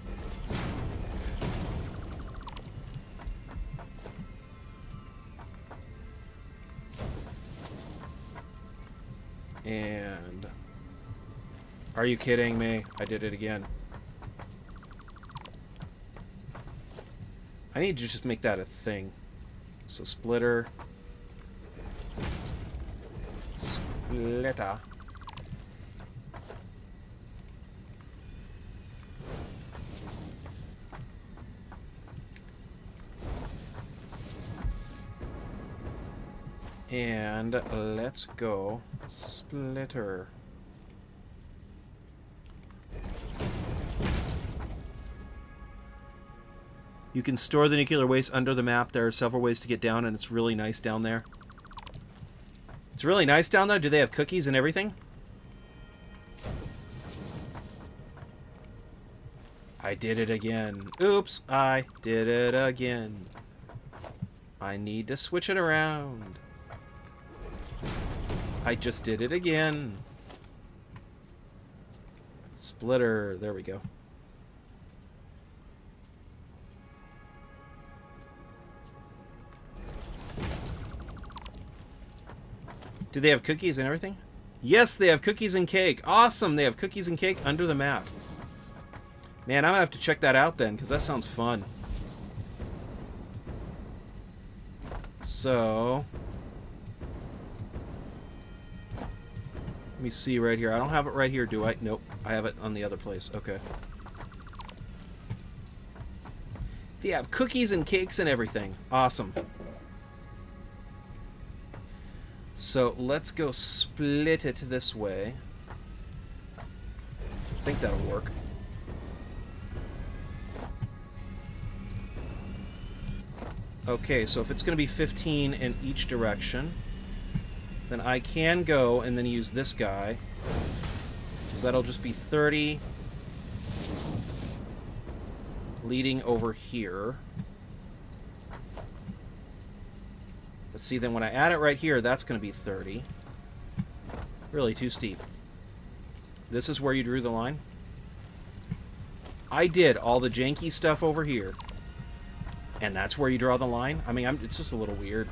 Speaker 1: And... Are you kidding me? I did it again. I need to just make that a thing. So splitter. Splitter. And let's go splitter. You can store the nuclear waste under the map. There are several ways to get down, and it's really nice down there. It's really nice down there. Do they have cookies and everything? I did it again. Oops, I did it again. I need to switch it around. I just did it again. Splitter. There we go. Do they have cookies and everything? Yes, they have cookies and cake. Awesome, they have cookies and cake under the map. Man, I'm gonna have to check that out then, because that sounds fun. So... let me see right here. I don't have it right here, do I? Nope. I have it on the other place. Okay. They have cookies and cakes and everything. Awesome. So let's go split it this way. I think that'll work. Okay, so if it's going to be 15 in each direction, then I can go and then use this guy. Because that'll just be 30 leading over here. But see, then when I add it right here, that's going to be 30. Really too steep. This is where you drew the line. I did all the janky stuff over here. And that's where you draw the line? I mean, it's just a little weird.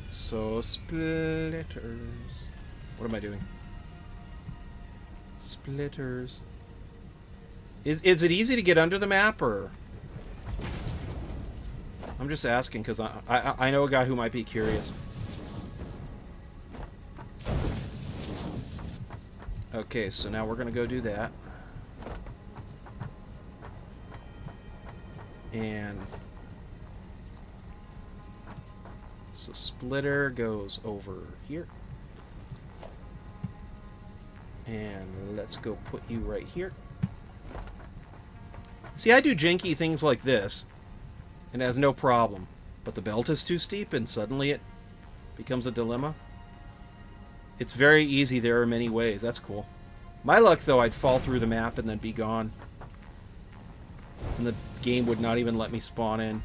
Speaker 1: So, splitters. What am I doing? Splitters. Is it easy to get under the map, or... I'm just asking, because I know a guy who might be curious. Okay, so now we're going to go do that. And... so splitter goes over here. And let's go put you right here. See, I do janky things like this, and it has no problem. But the belt is too steep, and suddenly it becomes a dilemma. It's very easy. There are many ways. That's cool. My luck, though, I'd fall through the map and then be gone. And the game would not even let me spawn in.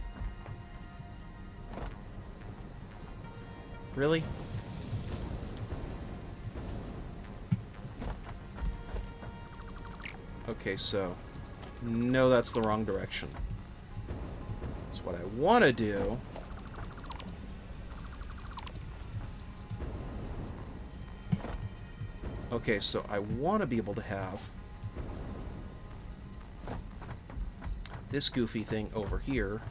Speaker 1: Really? Okay, so... no, that's the wrong direction. So what I want to do... okay, so I want to be able to have... this goofy thing over here.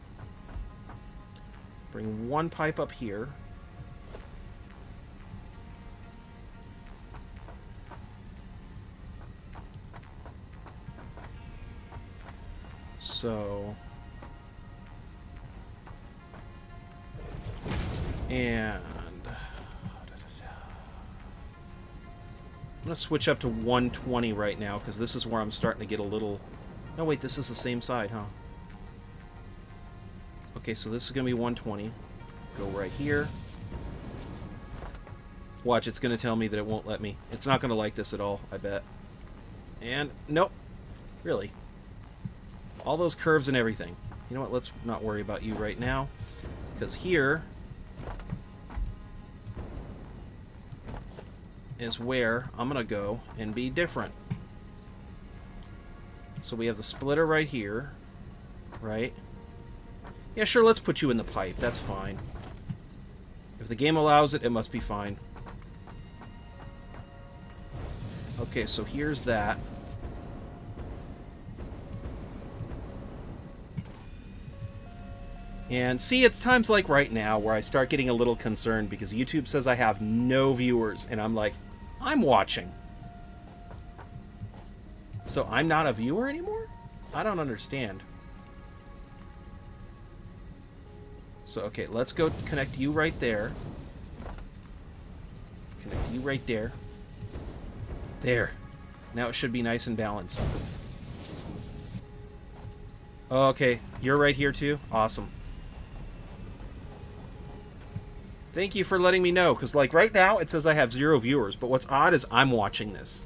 Speaker 1: Bring one pipe up here. So... and... I'm going to switch up to 120 right now, because this is where I'm starting to get a little... no, wait, this is the same side, huh? Okay, so this is going to be 120. Go right here. Watch, it's going to tell me that it won't let me. It's not going to like this at all, I bet. And, nope. Really. All those curves and everything. You know what, let's not worry about you right now. Because here... is where I'm going to go and be different. So we have the splitter right here, right? Yeah, sure, let's put you in the pipe. That's fine. If the game allows it, it must be fine. Okay, so here's that. And see, it's times like right now where I start getting a little concerned because YouTube says I have no viewers, and I'm like, I'm watching. So I'm not a viewer anymore? I don't understand. So, okay, let's go connect you right there. Connect you right there. There. Now it should be nice and balanced. Okay, you're right here too? Awesome. Thank you for letting me know, because like right now it says I have 0 viewers, but what's odd is I'm watching this.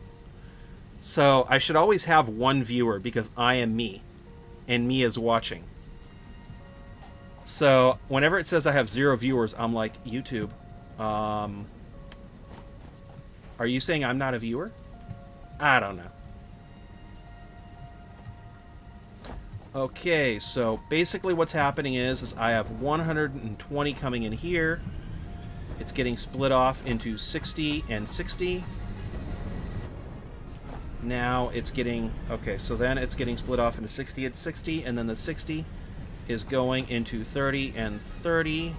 Speaker 1: So I should always have 1 viewer because I am me, and me is watching. So whenever it says I have 0 viewers, I'm like, YouTube, are you saying I'm not a viewer? I don't know. Okay, so basically what's happening is I have 120 coming in here. It's getting split off into 60 and 60. Now it's getting... Okay, so then it's getting split off into 60 and 60, and then the 60 is going into 30 and 30.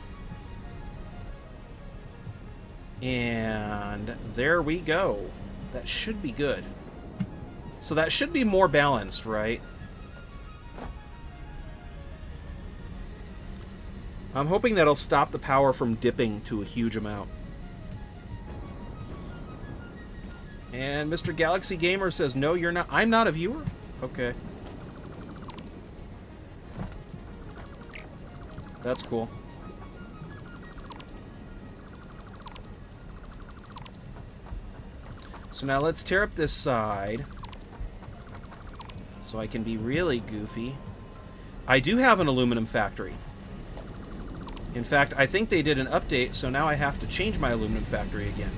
Speaker 1: And there we go. That should be good. So that should be more balanced, right? I'm hoping that'll stop the power from dipping to a huge amount. And Mr. Galaxy Gamer says, no, you're not. I'm not a viewer? Okay. That's cool. So now let's tear up this side so I can be really goofy. I do have an aluminum factory. In fact, I think they did an update, so now I have to change my aluminum factory again.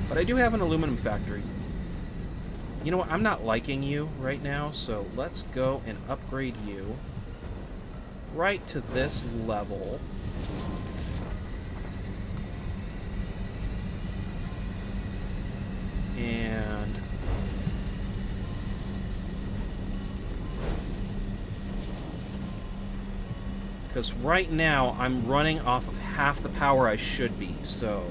Speaker 1: But I do have an aluminum factory. You know what? I'm not liking you right now, so let's go and upgrade you right to this level. And... because right now I'm running off of half the power I should be, so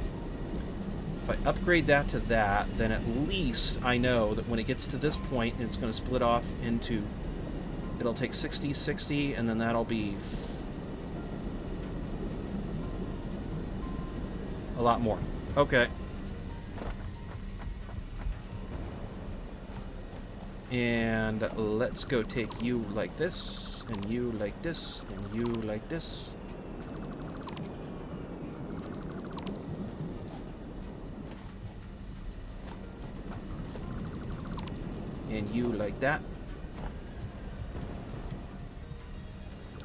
Speaker 1: if I upgrade that to that, then at least I know that when it gets to this point, it's going to split off into, it'll take 60, 60, and then that'll be a lot more. Okay. And let's go take you like this, and you like this, and you like this. And you like that.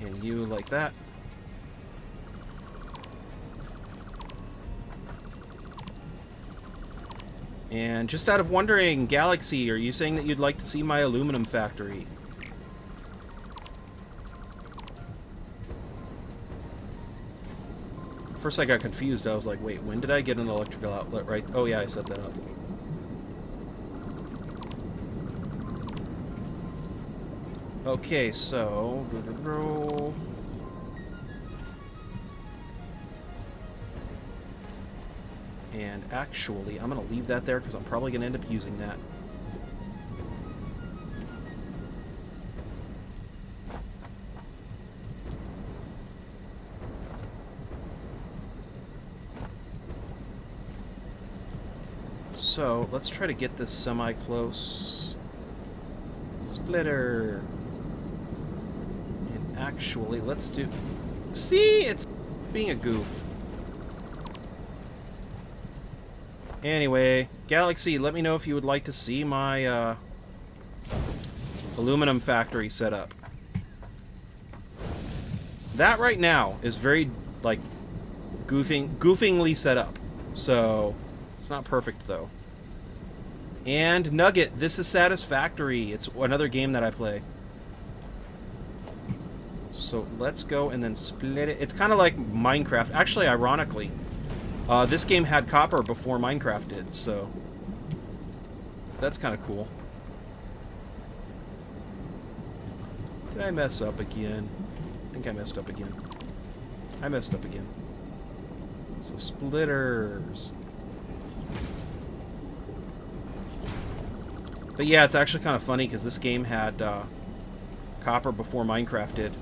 Speaker 1: And you like that. And just out of wondering, Galaxy, are you saying that you'd like to see my aluminum factory? First I got confused. I was like, wait, when did I get an electrical outlet, right? Oh yeah, I set that up. Okay, so... and actually, I'm going to leave that there because I'm probably going to end up using that. So, let's try to get this semi-close. Splitter. And actually, let's do... See? It's being a goof. Anyway, Galaxy, let me know if you would like to see my aluminum factory set up. That right now is very, like, goofingly set up. So, it's not perfect, though. And Nugget, this is Satisfactory. It's another game that I play. So, let's go and then split it. It's kind of like Minecraft. Actually, ironically, this game had copper before Minecraft did, so that's kind of cool. Did I mess up again? I think I messed up again. I messed up again. So splitters. But yeah, it's actually kind of funny because this game had copper before Minecraft did.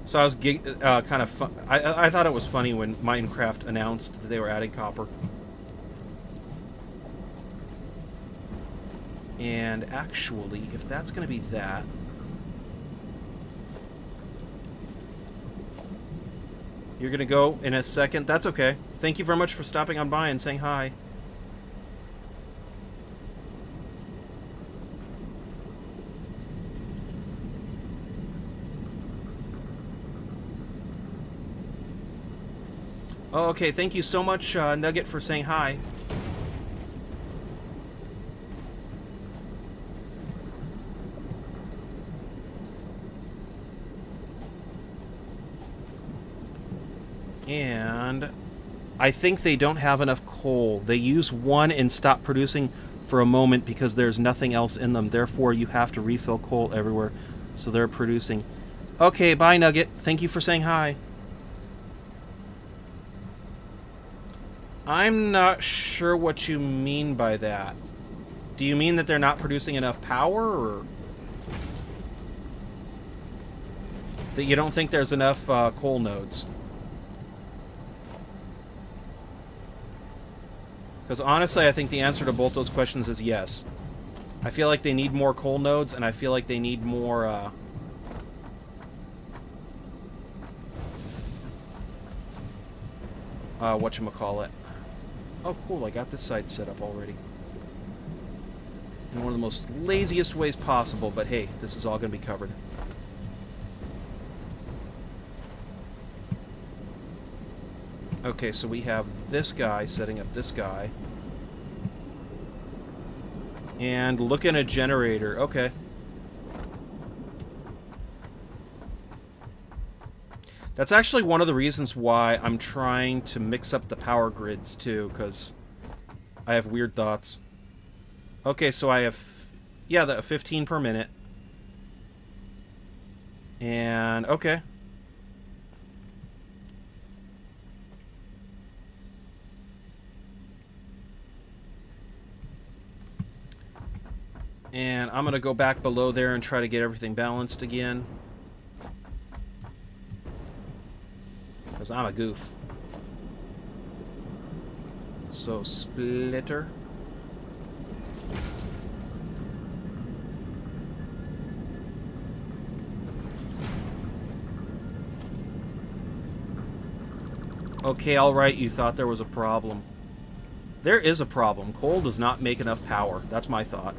Speaker 1: So I was kind of I thought it was funny when Minecraft announced that they were adding copper. And actually, if that's going to be that... You're going to go in a second. That's okay. Thank you very much for stopping on by and saying hi. Oh, okay. Thank you so much, Nugget, for saying hi. And I think they don't have enough coal. They use one and stop producing for a moment because there's nothing else in them. Therefore, you have to refill coal everywhere. So they're producing. Okay, bye, Nugget. Thank you for saying hi. I'm not sure what you mean by that. Do you mean that they're not producing enough power, or that you don't think there's enough coal nodes? Because honestly, I think the answer to both those questions is yes. I feel like they need more coal nodes, and I feel like they need more, whatchamacallit. Oh, cool, I got this site set up already. In one of the most laziest ways possible, but hey, this is all going to be covered. Okay, so we have this guy setting up this guy. And look at a generator. Okay. That's actually one of the reasons why I'm trying to mix up the power grids, too, because I have weird thoughts. Okay, so I have, yeah, the 15 per minute. And, okay. And I'm going to go back below there and try to get everything balanced again. Because I'm a goof. So, splitter. Okay, alright, you thought there was a problem. There is a problem. Coal does not make enough power. That's my thought.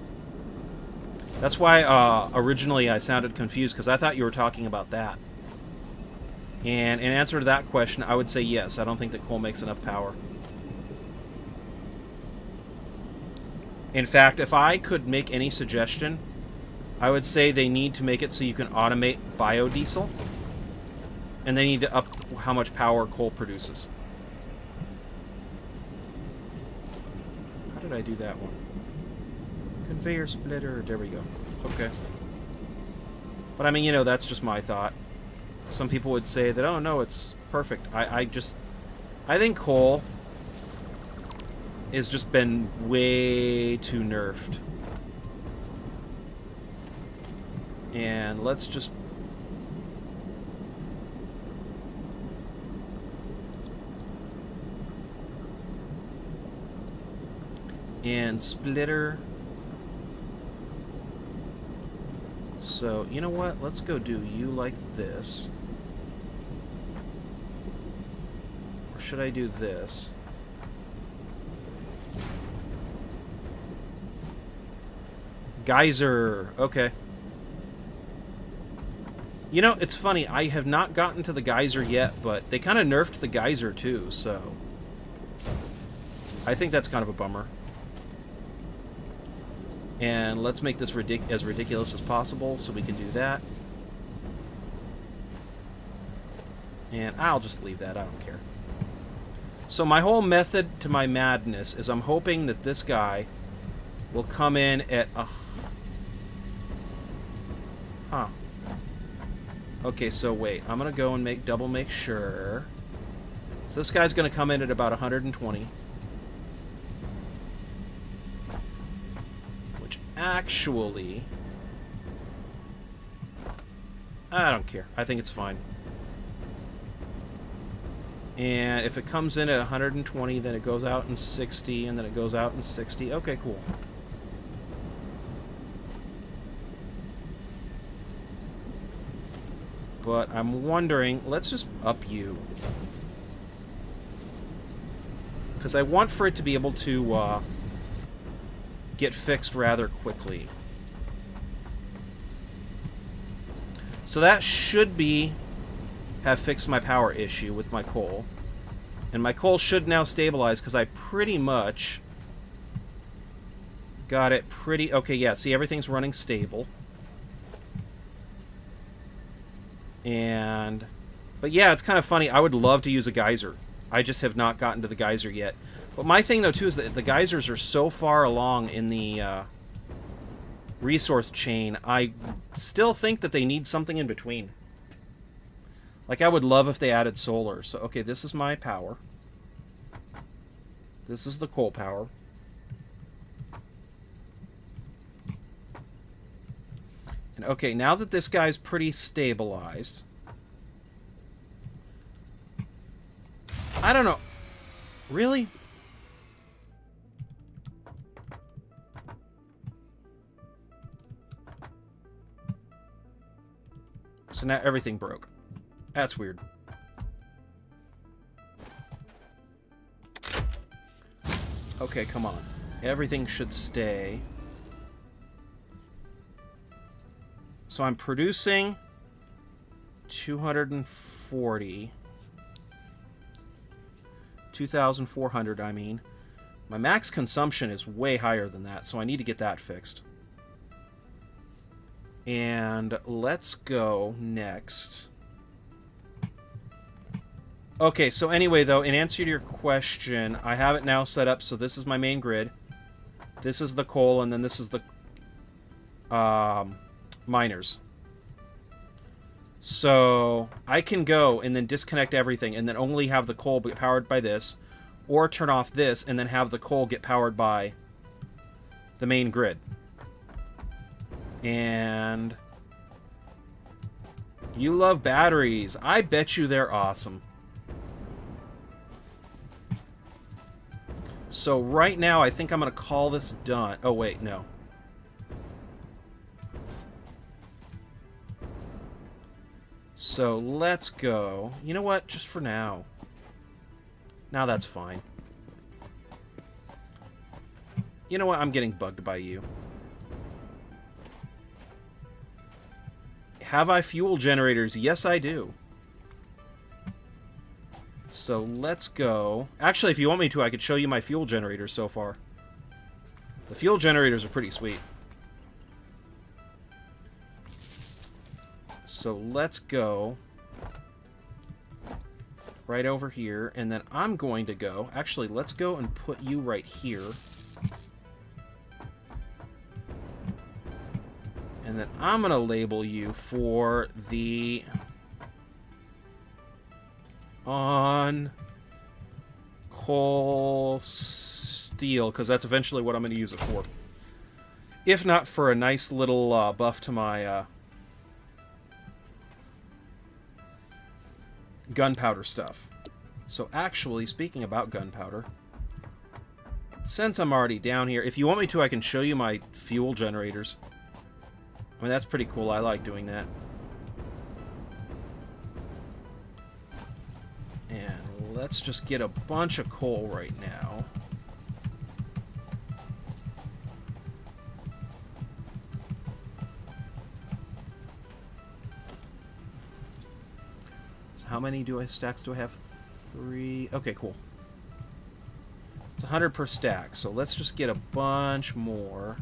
Speaker 1: That's why originally I sounded confused, because I thought you were talking about that. And in answer to that question, I would say yes. I don't think that coal makes enough power. In fact, if I could make any suggestion, I would say they need to make it so you can automate biodiesel. And they need to up how much power coal produces. How did I do that one? Conveyor splitter. There we go. Okay. But I mean, you know, that's just my thought. Some people would say that, oh no, it's perfect. I think coal has just been way too nerfed. And let's just... And splitter. So, you know what? Let's go do you like this. Or should I do this? Geyser. Okay. You know, it's funny. I have not gotten to the geyser yet, but they kind of nerfed the geyser too, so... I think that's kind of a bummer. And let's make this as ridiculous as possible so we can do that. And I'll just leave that. I don't care. So my whole method to my madness is I'm hoping that this guy will come in at a... Huh. Okay, so wait. I'm going to go and make sure. So this guy's going to come in at about 120. Actually, I don't care. I think it's fine. And if it comes in at 120, then it goes out in 60, and then it goes out in 60. Okay, cool. But I'm wondering, let's just up you. Because I want for it to be able to get fixed rather quickly. So that should have fixed my power issue with my coal. And my coal should now stabilize because I pretty much got it pretty... Okay, yeah, see, everything's running stable. But yeah, it's kind of funny. I would love to use a geyser. I just have not gotten to the geyser yet. But my thing, though, too, is that the geysers are so far along in the resource chain. I still think that they need something in between. Like, I would love if they added solar. So, okay, this is my power. This is the coal power. And, okay, now that this guy's pretty stabilized... I don't know. Really? So now everything broke. That's weird. Okay, come on. Everything should stay. So I'm producing 240. 2,400, I mean. My max consumption is way higher than that, so I need to get that fixed. And let's go next. Okay, so anyway, though, in answer to your question, I have it now set up, so this is my main grid. This is the coal, and then this is the miners. So I can go and then disconnect everything and then only have the coal be powered by this, or turn off this and then have the coal get powered by the main grid. And you love batteries. I bet you they're awesome. So right now I think I'm going to call this done. Oh wait, no. So let's go. You know what? Just for now. Now that's fine. You know what? I'm getting bugged by you. Have I fuel generators? Yes, I do. So let's go. Actually, if you want me to, I could show you my fuel generators so far. The fuel generators are pretty sweet. So let's go right over here, and then I'm going to go... Actually, let's go and put you right here. And then I'm going to label you for the... on coal steel, because that's eventually what I'm going to use it for. If not for a nice little buff to my... gunpowder stuff. So actually, speaking about gunpowder, since I'm already down here, if you want me to, I can show you my fuel generators. I mean, that's pretty cool. I like doing that. And let's just get a bunch of coal right now. How many stacks do I have? 3. Okay, cool. It's 100 per stack, so let's just get a bunch more.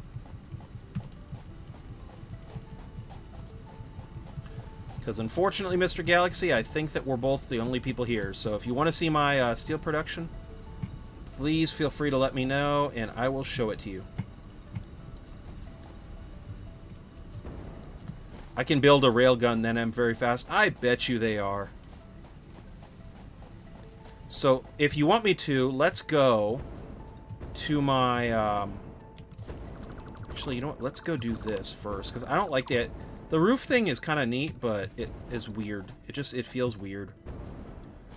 Speaker 1: Because unfortunately, Mr. Galaxy, I think that we're both the only people here. So if you want to see my steel production, please feel free to let me know, and I will show it to you. I can build a railgun, then I'm very fast. I bet you they are. So, if you want me to, let's go to my, Actually, you know what? Let's go do this first, because I don't like that. The roof thing is kind of neat, but it is weird. It feels weird.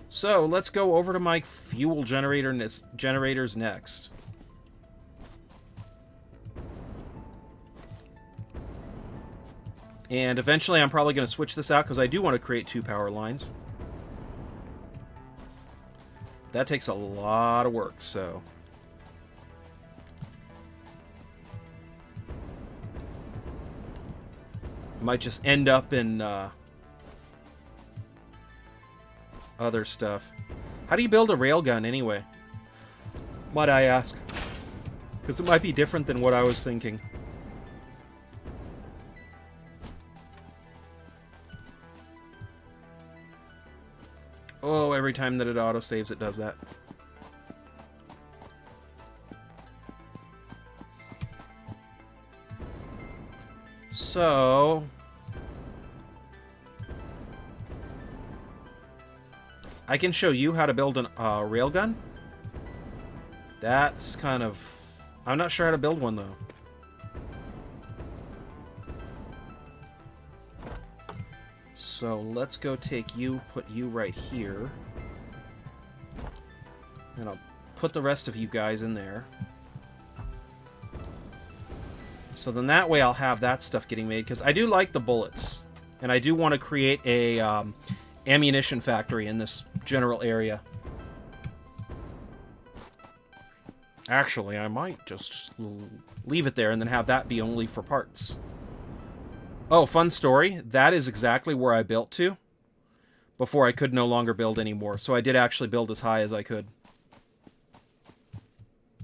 Speaker 1: So, let's go over to my fuel generators next. And eventually I'm probably going to switch this out because I do want to create 2 power lines. That takes a lot of work, so... might just end up in other stuff. How do you build a railgun anyway? Might I ask? Because it might be different than what I was thinking. Oh, every time that it autosaves, it does that. So... I can show you how to build a railgun. That's kind of... I'm not sure how to build one, though. So let's go take you, put you right here. And I'll put the rest of you guys in there. So then that way I'll have that stuff getting made, because I do like the bullets. And I do want to create a ammunition factory in this general area. Actually, I might just leave it there and then have that be only for parts. Oh, fun story. That is exactly where I built to before I could no longer build anymore. So I did actually build as high as I could.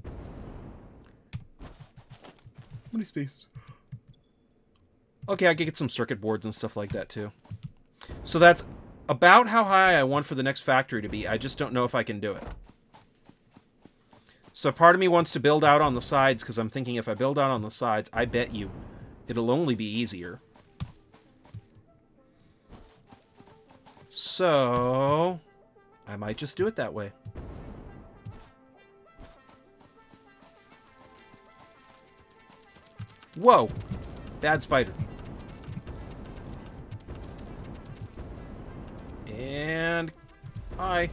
Speaker 1: How many spaces? Okay, I could get some circuit boards and stuff like that too. So that's about how high I want for the next factory to be. I just don't know if I can do it. So part of me wants to build out on the sides, because I'm thinking if I build out on the sides, I bet you it'll only be easier. So I might just do it that way. Whoa! Bad spider. And... hi.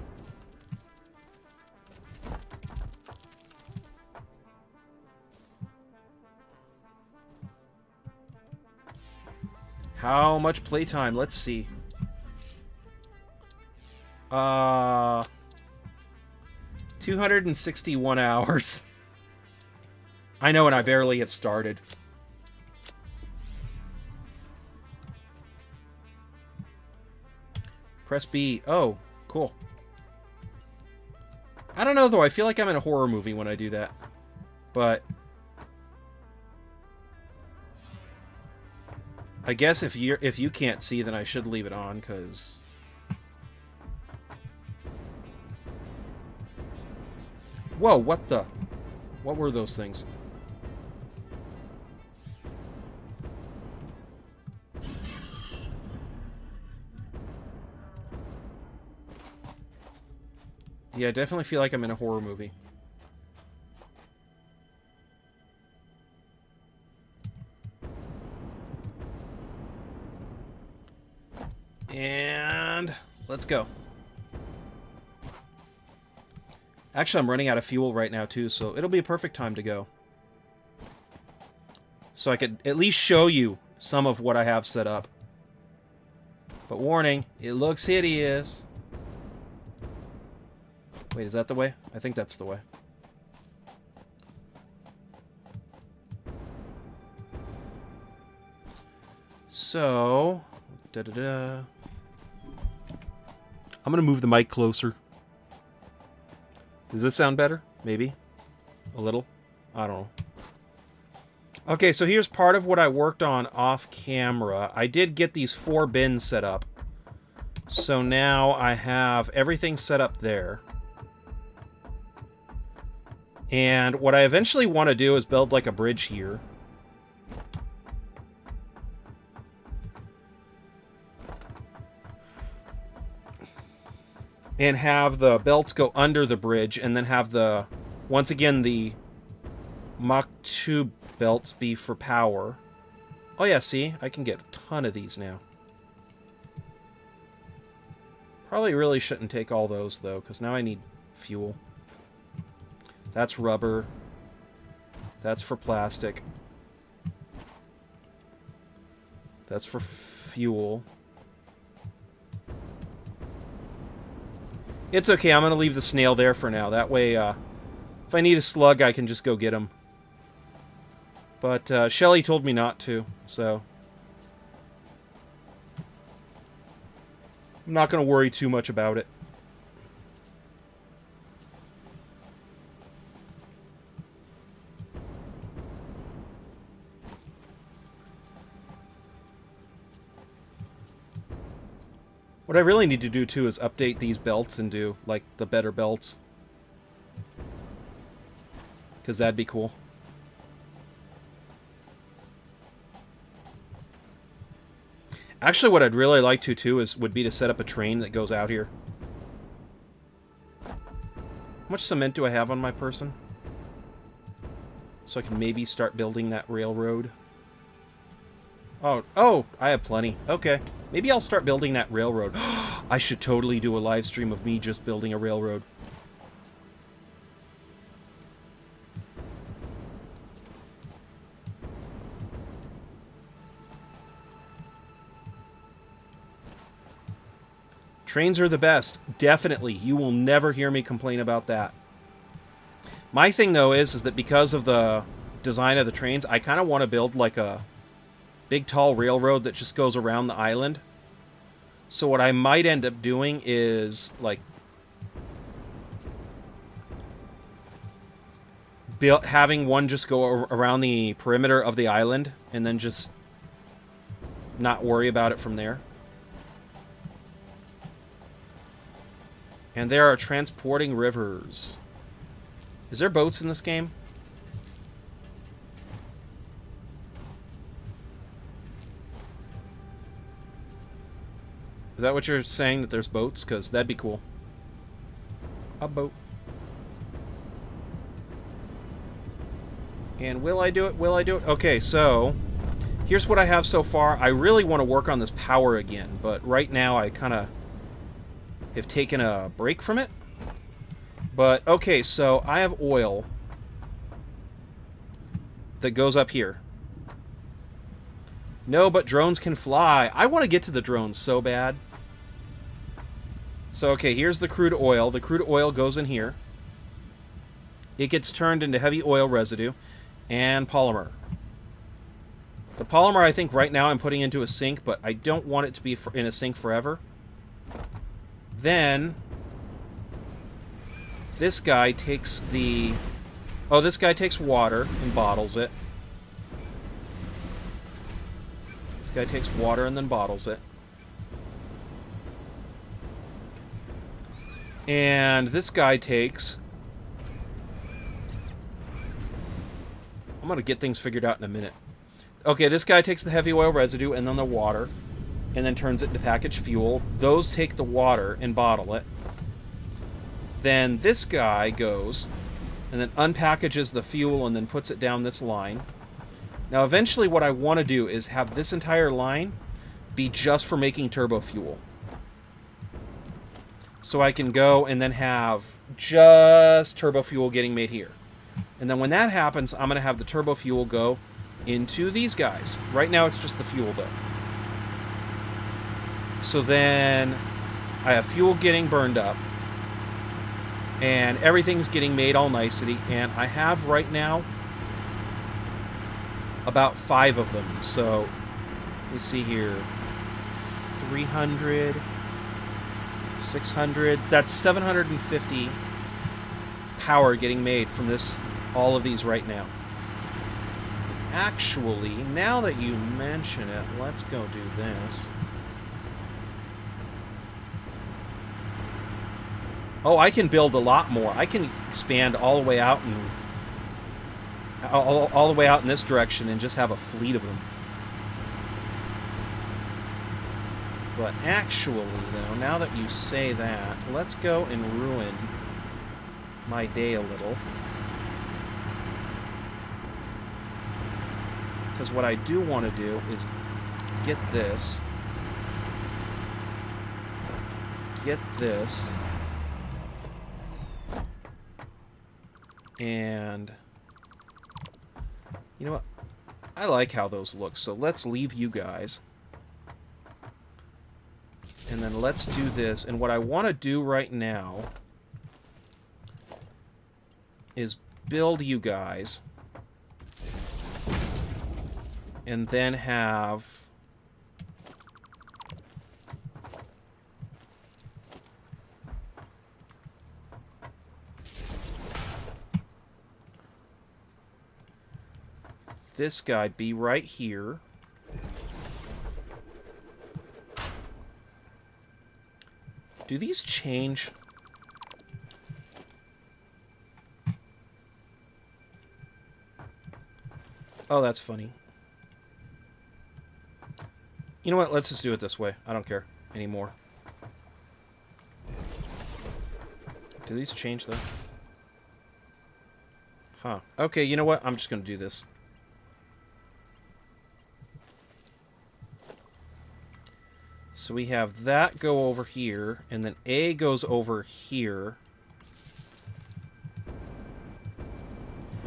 Speaker 1: How much playtime? Let's see. 261 hours. I know, and I barely have started. Press B. Oh, cool. I don't know, though. I feel like I'm in a horror movie when I do that. But... I guess if you can't see, then I should leave it on, because... Whoa, what the... What were those things? Yeah, I definitely feel like I'm in a horror movie. And let's go. Actually, I'm running out of fuel right now, too, so it'll be a perfect time to go. So I could at least show you some of what I have set up. But warning, it looks hideous. Wait, is that the way? I think that's the way. So... da-da-da. I'm going to move the mic closer. Does this sound better? Maybe? A little? I don't know. Okay, so here's part of what I worked on off camera. I did get these 4 bins set up. So now I have everything set up there. And what I eventually want to do is build like a bridge here. And have the belts go under the bridge, and then have the, once again, the Mach 2 belts be for power. Oh yeah, see? I can get a ton of these now. Probably really shouldn't take all those, though, because now I need fuel. That's rubber. That's for plastic. That's for fuel. It's okay, I'm going to leave the snail there for now. That way, if I need a slug, I can just go get him. But Shelly told me not to, so... I'm not going to worry too much about it. What I really need to do, too, is update these belts and do, like, the better belts. Because that'd be cool. Actually, what I'd really like to, too, would be to set up a train that goes out here. How much cement do I have on my person? So I can maybe start building that railroad. Oh, I have plenty. Okay. Maybe I'll start building that railroad. I should totally do a live stream of me just building a railroad. Trains are the best. Definitely. You will never hear me complain about that. My thing, though, is that because of the design of the trains, I kind of want to build like a big, tall railroad that just goes around the island. So what I might end up doing is, like, having one just go around the perimeter of the island and then just not worry about it from there. And there are transporting rivers. Is there boats in this game? Is that what you're saying, that there's boats? Because that'd be cool. A boat. And will I do it? Will I do it? Okay, so here's what I have so far. I really want to work on this power again, but right now I kind of have taken a break from it. But, okay, so I have oil that goes up here. No, but drones can fly. I want to get to the drones so bad. So, okay, here's the crude oil. The crude oil goes in here. It gets turned into heavy oil residue and polymer. The polymer, I think, right now I'm putting into a sink, but I don't want it to be in a sink forever. Then, this guy takes the... Oh, this guy takes water and bottles it. This guy takes water and then bottles it. And this guy takes... I'm going to get things figured out in a minute. Okay, this guy takes the heavy oil residue and then the water, and then turns it into packaged fuel. Those take the water and bottle it. Then this guy goes and then unpackages the fuel and then puts it down this line. Now, eventually what I want to do is have this entire line be just for making turbo fuel. So I can go and then have just turbo fuel getting made here. And then when that happens, I'm going to have the turbo fuel go into these guys. Right now it's just the fuel, though. So then I have fuel getting burned up. And everything's getting made all nicety. And I have right now about 5 of them. So let me see here. 300, 600. That's 750 power getting made from this, all of these right now. Actually, now that you mention it, let's go do this. Oh, I can build a lot more. I can expand all the way out and all the way out in this direction and just have a fleet of them. But actually, though, now that you say that, let's go and ruin my day a little. Because what I do want to do is get this. Get this. And you know what? I like how those look, so let's leave you guys. And then let's do this. And what I want to do right now is build you guys. And then have... this guy be right here. Do these change? Oh, that's funny. You know what? Let's just do it this way. I don't care anymore. Do these change, though? Huh. Okay, you know what? I'm just going to do this. So we have that go over here, and then A goes over here.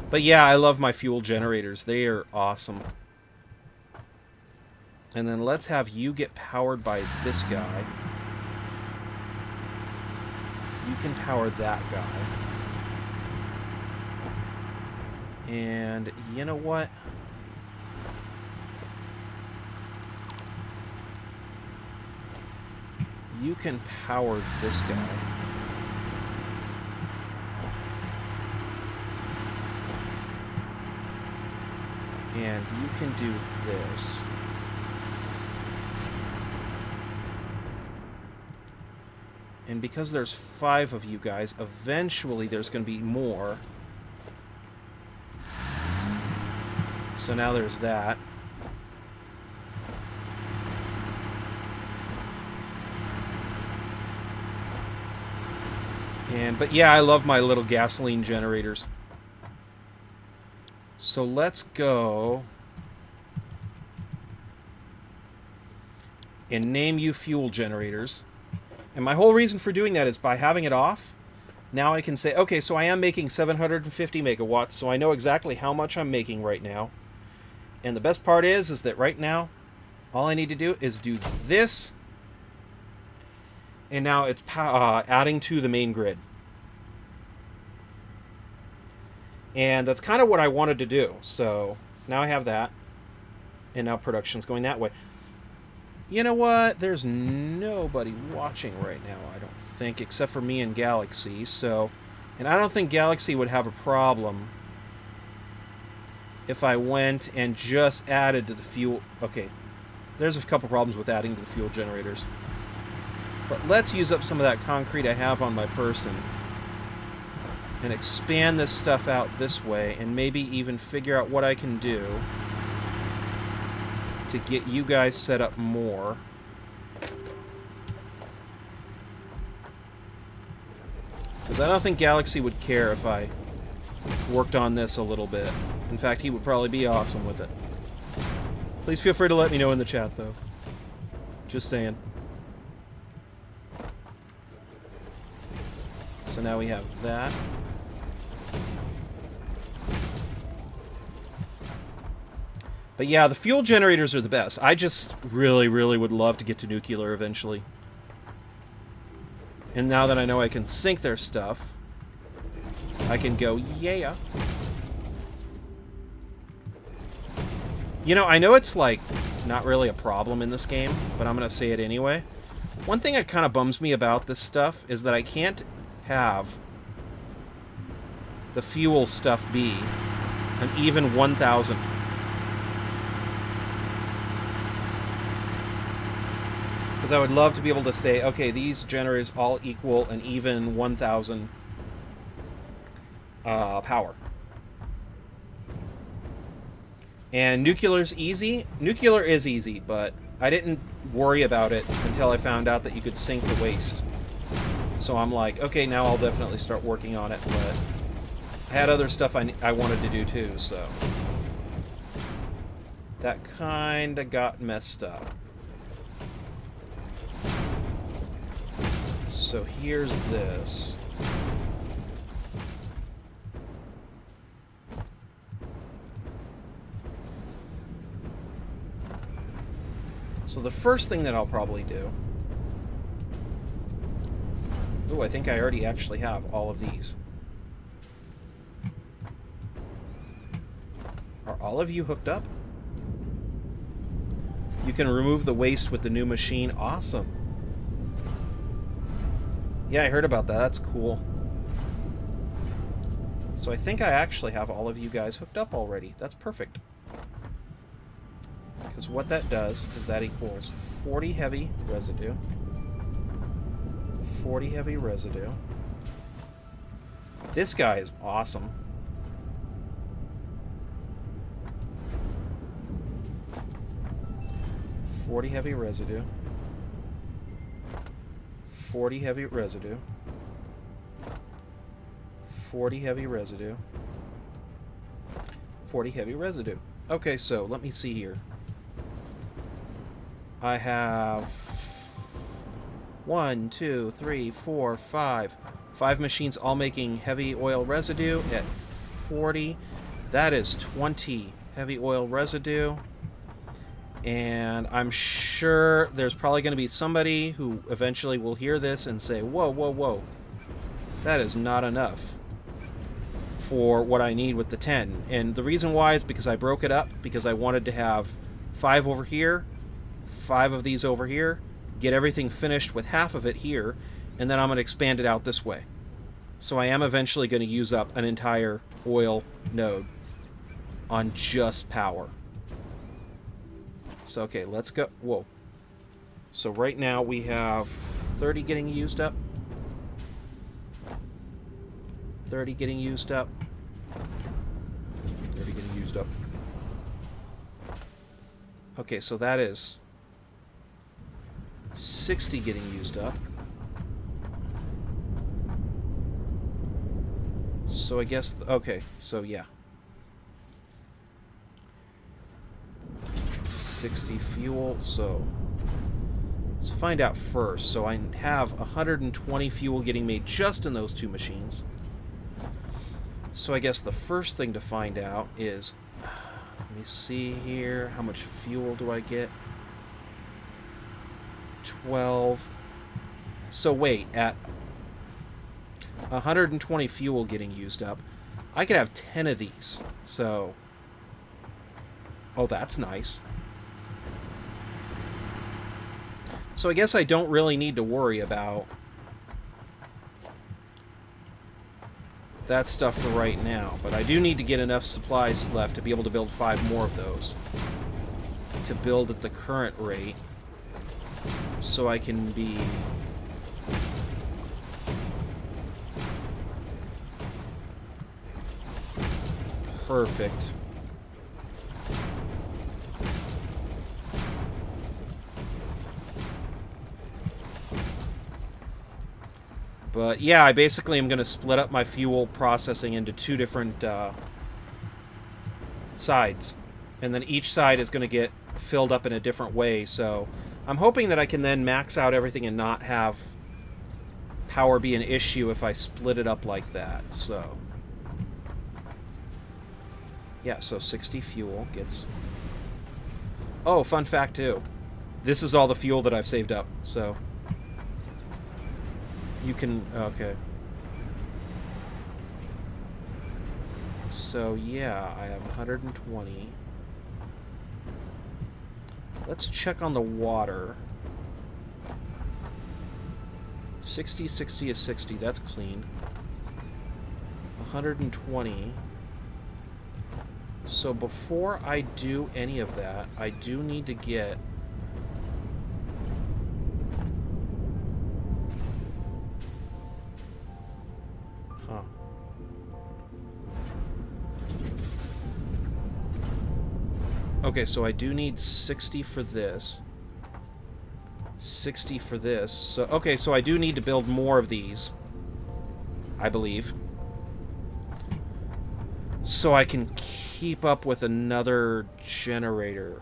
Speaker 1: But yeah, I love my fuel generators. They are awesome. And then let's have you get powered by this guy. You can power that guy. And you know what? You can power this guy. And you can do this. And because there's 5 of you guys, eventually there's going to be more. So now there's that. But yeah, I love my little gasoline generators. So let's go and name you fuel generators. And my whole reason for doing that is by having it off, now I can say, okay, so I am making 750 megawatts, so I know exactly how much I'm making right now. And the best part is that right now, all I need to do is do this, and now it's adding to the main grid. And that's kind of what I wanted to do. So now I have that. And now production's going that way. You know what? There's nobody watching right now, I don't think, except for me and Galaxy. So, and I don't think Galaxy would have a problem if I went and just added to the fuel. Okay, there's a couple problems with adding to the fuel generators. But let's use up some of that concrete I have on my person and expand this stuff out this way, and maybe even figure out what I can do to get you guys set up more. Because I don't think Galaxy would care if I worked on this a little bit. In fact, he would probably be awesome with it. Please feel free to let me know in the chat, though. Just saying. So now we have that. But yeah, the fuel generators are the best. I just really, really would love to get to nuclear eventually. And now that I know I can sync their stuff, I can go, yeah. You know, I know it's like not really a problem in this game, but I'm going to say it anyway. One thing that kind of bums me about this stuff is that I can't have the fuel stuff be an even 1,000. Because I would love to be able to say, okay, these generators all equal an even 1,000 power. And nuclear's easy. Nuclear is easy, but I didn't worry about it until I found out that you could sink the waste. So I'm like, okay, now I'll definitely start working on it, but I had other stuff I wanted to do too, so that kind of got messed up. So here's this. So the first thing that I'll probably do Ooh, I think I already actually have all of these. Are all of you hooked up? You can remove the waste with the new machine. Awesome. Yeah, I heard about that. That's cool. So I think I actually have all of you guys hooked up already. That's perfect. Because what that does is that equals 40 heavy residue. 40 heavy residue. This guy is awesome. $40 heavy residue. 40 heavy residue. 40 heavy residue. 40 heavy residue. Okay, so let me see here. I have 1, 2, 3, 4, 5. 5 machines all making heavy oil residue at 40. That is 20 heavy oil residue. And I'm sure there's probably going to be somebody who eventually will hear this and say, whoa, whoa, whoa. That is not enough for what I need with the 10. And the reason why is because I broke it up, because I wanted to have 5 over here, 5 of these over here, get everything finished with half of it here, and then I'm going to expand it out this way. So I am eventually going to use up an entire oil node on just power. So, okay, let's go. Whoa. So right now we have 30 getting used up. 30 getting used up. 30 getting used up. Okay, so that is 60 getting used up. So I guess... okay, so yeah. 60 fuel, so let's find out first. So I have 120 fuel getting made just in those 2 machines. So I guess the first thing to find out is, let me see here, how much fuel do I get? 12. So wait, at 120 fuel getting used up, I could have 10 of these. So, oh, that's nice. So I guess I don't really need to worry about that stuff for right now, but I do need to get enough supplies left to be able to build 5 more of those to build at the current rate, so I can be perfect. But yeah, I basically am going to split up my fuel processing into 2 different sides. And then each side is going to get filled up in a different way. So I'm hoping that I can then max out everything and not have power be an issue if I split it up like that. So yeah, so 60 fuel gets... oh, fun fact too. This is all the fuel that I've saved up, so... you can... okay. So, yeah, I have 120. Let's check on the water. 60, 60 is 60. That's clean. 120. So before I do any of that, I do need to get... huh. Okay, so I do need 60 for this. 60 for this. So, okay, so I do need to build more of these, I believe, so I can keep up with another generator.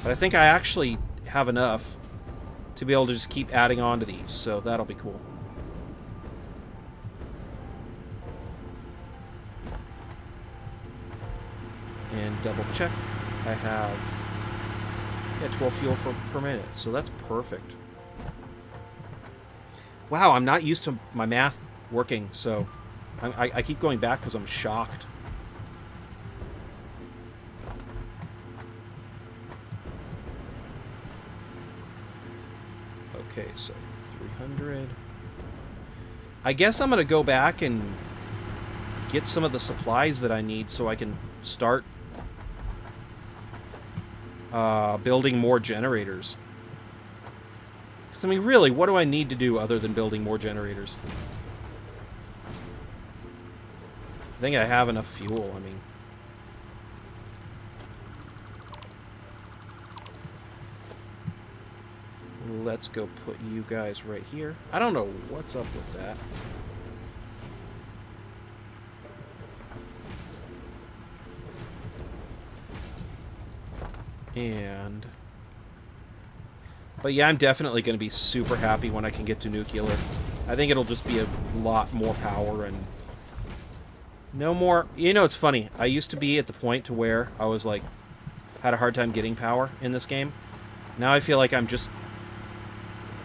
Speaker 1: But I think I actually have enough to be able to just keep adding on to these, so that'll be cool. And double check. I have 12 fuel per minute, so that's perfect. Wow, I'm not used to my math working, so I keep going back because I'm shocked. Okay, so 300. I guess I'm going to go back and get some of the supplies that I need so I can start building more generators. Because, I mean, really, what do I need to do other than building more generators? I think I have enough fuel, I mean. Let's go put you guys right here. I don't know what's up with that. And... But yeah, I'm definitely going to be super happy when I can get to nuclear. I think it'll just be a lot more power and... No more... You know, it's funny. I used to be at the point to where I was, like, had a hard time getting power in this game. Now I feel like I'm just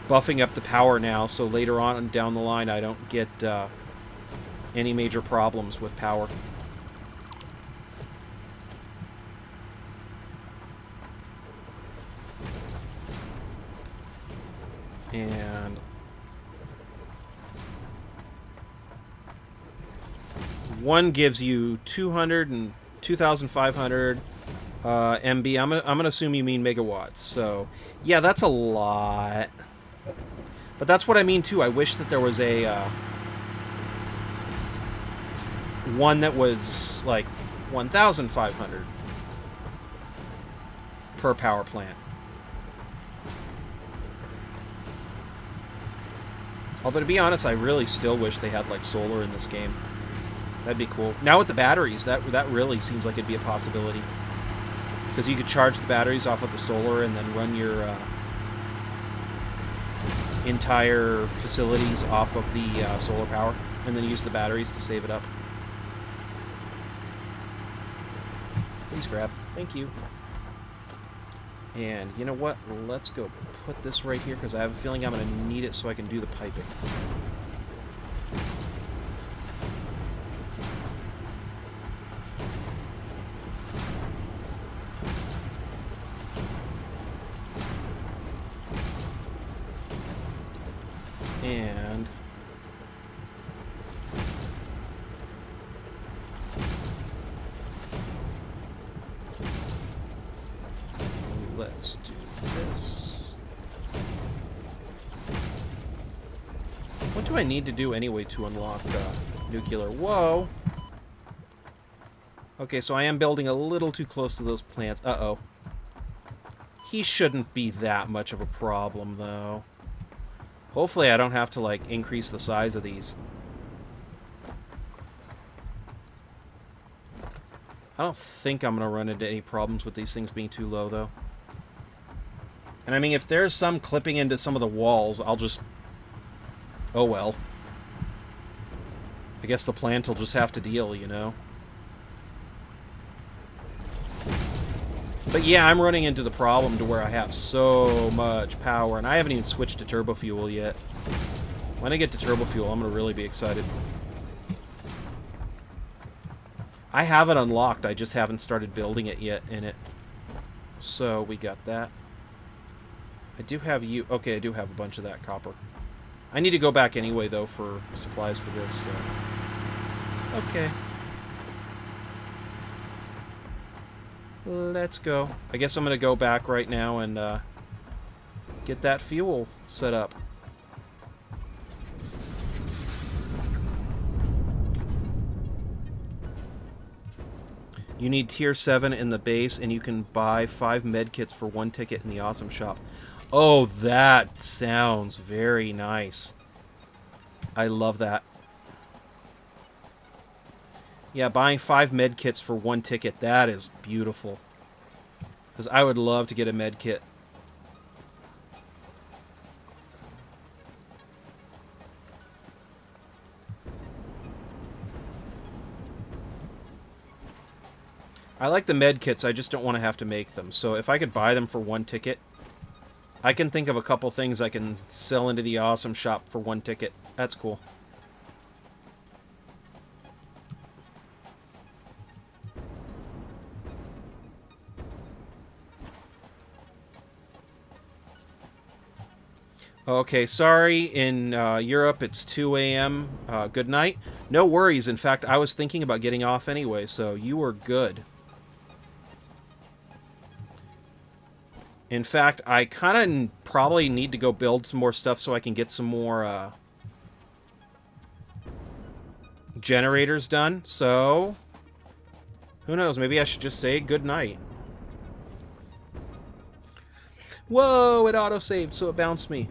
Speaker 1: buffing up the power now, so later on down the line I don't get any major problems with power. And one gives you 200 and 2,500 MB. I'm gonna assume you mean megawatts. So yeah, that's a lot. But that's what I mean too. I wish that there was a one that was like 1,500 per power plant. Although, to be honest, I really still wish they had, like, solar in this game. That'd be cool. Now with the batteries, that really seems like it'd be a possibility. Because you could charge the batteries off of the solar and then run your entire facilities off of the solar power. And then use the batteries to save it up. Please grab. Thank you. And you know what? Let's go put this right here because I have a feeling I'm going to need it so I can do the piping. And let's do this. What do I need to do anyway to unlock nuclear? Whoa! Okay, so I am building a little too close to those plants. Uh-oh. He shouldn't be that much of a problem, though. Hopefully I don't have to, like, increase the size of these. I don't think I'm going to run into any problems with these things being too low, though. And I mean, if there's some clipping into some of the walls, I'll just... Oh, well. I guess the plant will just have to deal, you know? But yeah, I'm running into the problem to where I have so much power, and I haven't even switched to turbo fuel yet. When I get to turbo fuel, I'm going to really be excited. I have it unlocked, I just haven't started building it yet in it. So, we got that. I do have you... Okay, I do have a bunch of that copper. I need to go back anyway, though, for supplies for this, so... Okay. Let's go. I guess I'm going to go back right now and get that fuel set up. You need tier 7 in the base, and you can buy 5 medkits for 1 ticket in the awesome shop. Oh, that sounds very nice. I love that. Yeah, buying 5 medkits for 1 ticket, that is beautiful. Because I would love to get a medkit. I like the medkits, I just don't want to have to make them. So if I could buy them for 1 ticket, I can think of a couple things I can sell into the awesome shop for 1 ticket. That's cool. Okay, sorry. In Europe, it's 2 a.m. Good night. No worries. In fact, I was thinking about getting off anyway, so you were good. In fact, I kind of probably need to go build some more stuff so I can get some more generators done. So, who knows? Maybe I should just say good night. Whoa, it auto-saved, so it bounced me.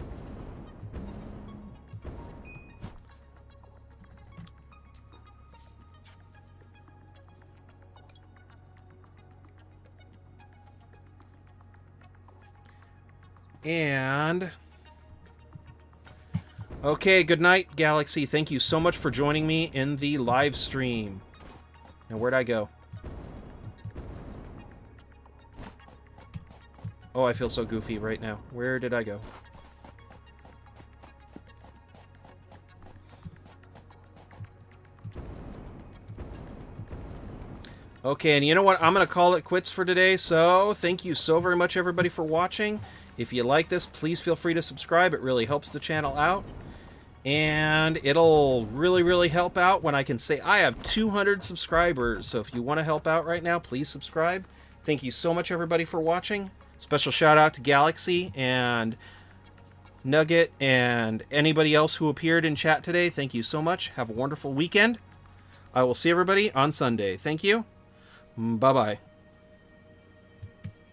Speaker 1: And okay, good night, Galaxy. Thank you so much for joining me in the live stream. Now, where'd I go? Oh, I feel so goofy right now. Where did I go? Okay, and you know what? I'm going to call it quits for today. So, thank you so very much, everybody, for watching. If you like this, please feel free to subscribe. It really helps the channel out. And it'll really, really help out when I can say I have 200 subscribers. So if you want to help out right now, please subscribe. Thank you so much, everybody, for watching. Special shout out to Galaxy and Nugget and anybody else who appeared in chat today. Thank you so much. Have a wonderful weekend. I will see everybody on Sunday. Thank you. Bye-bye.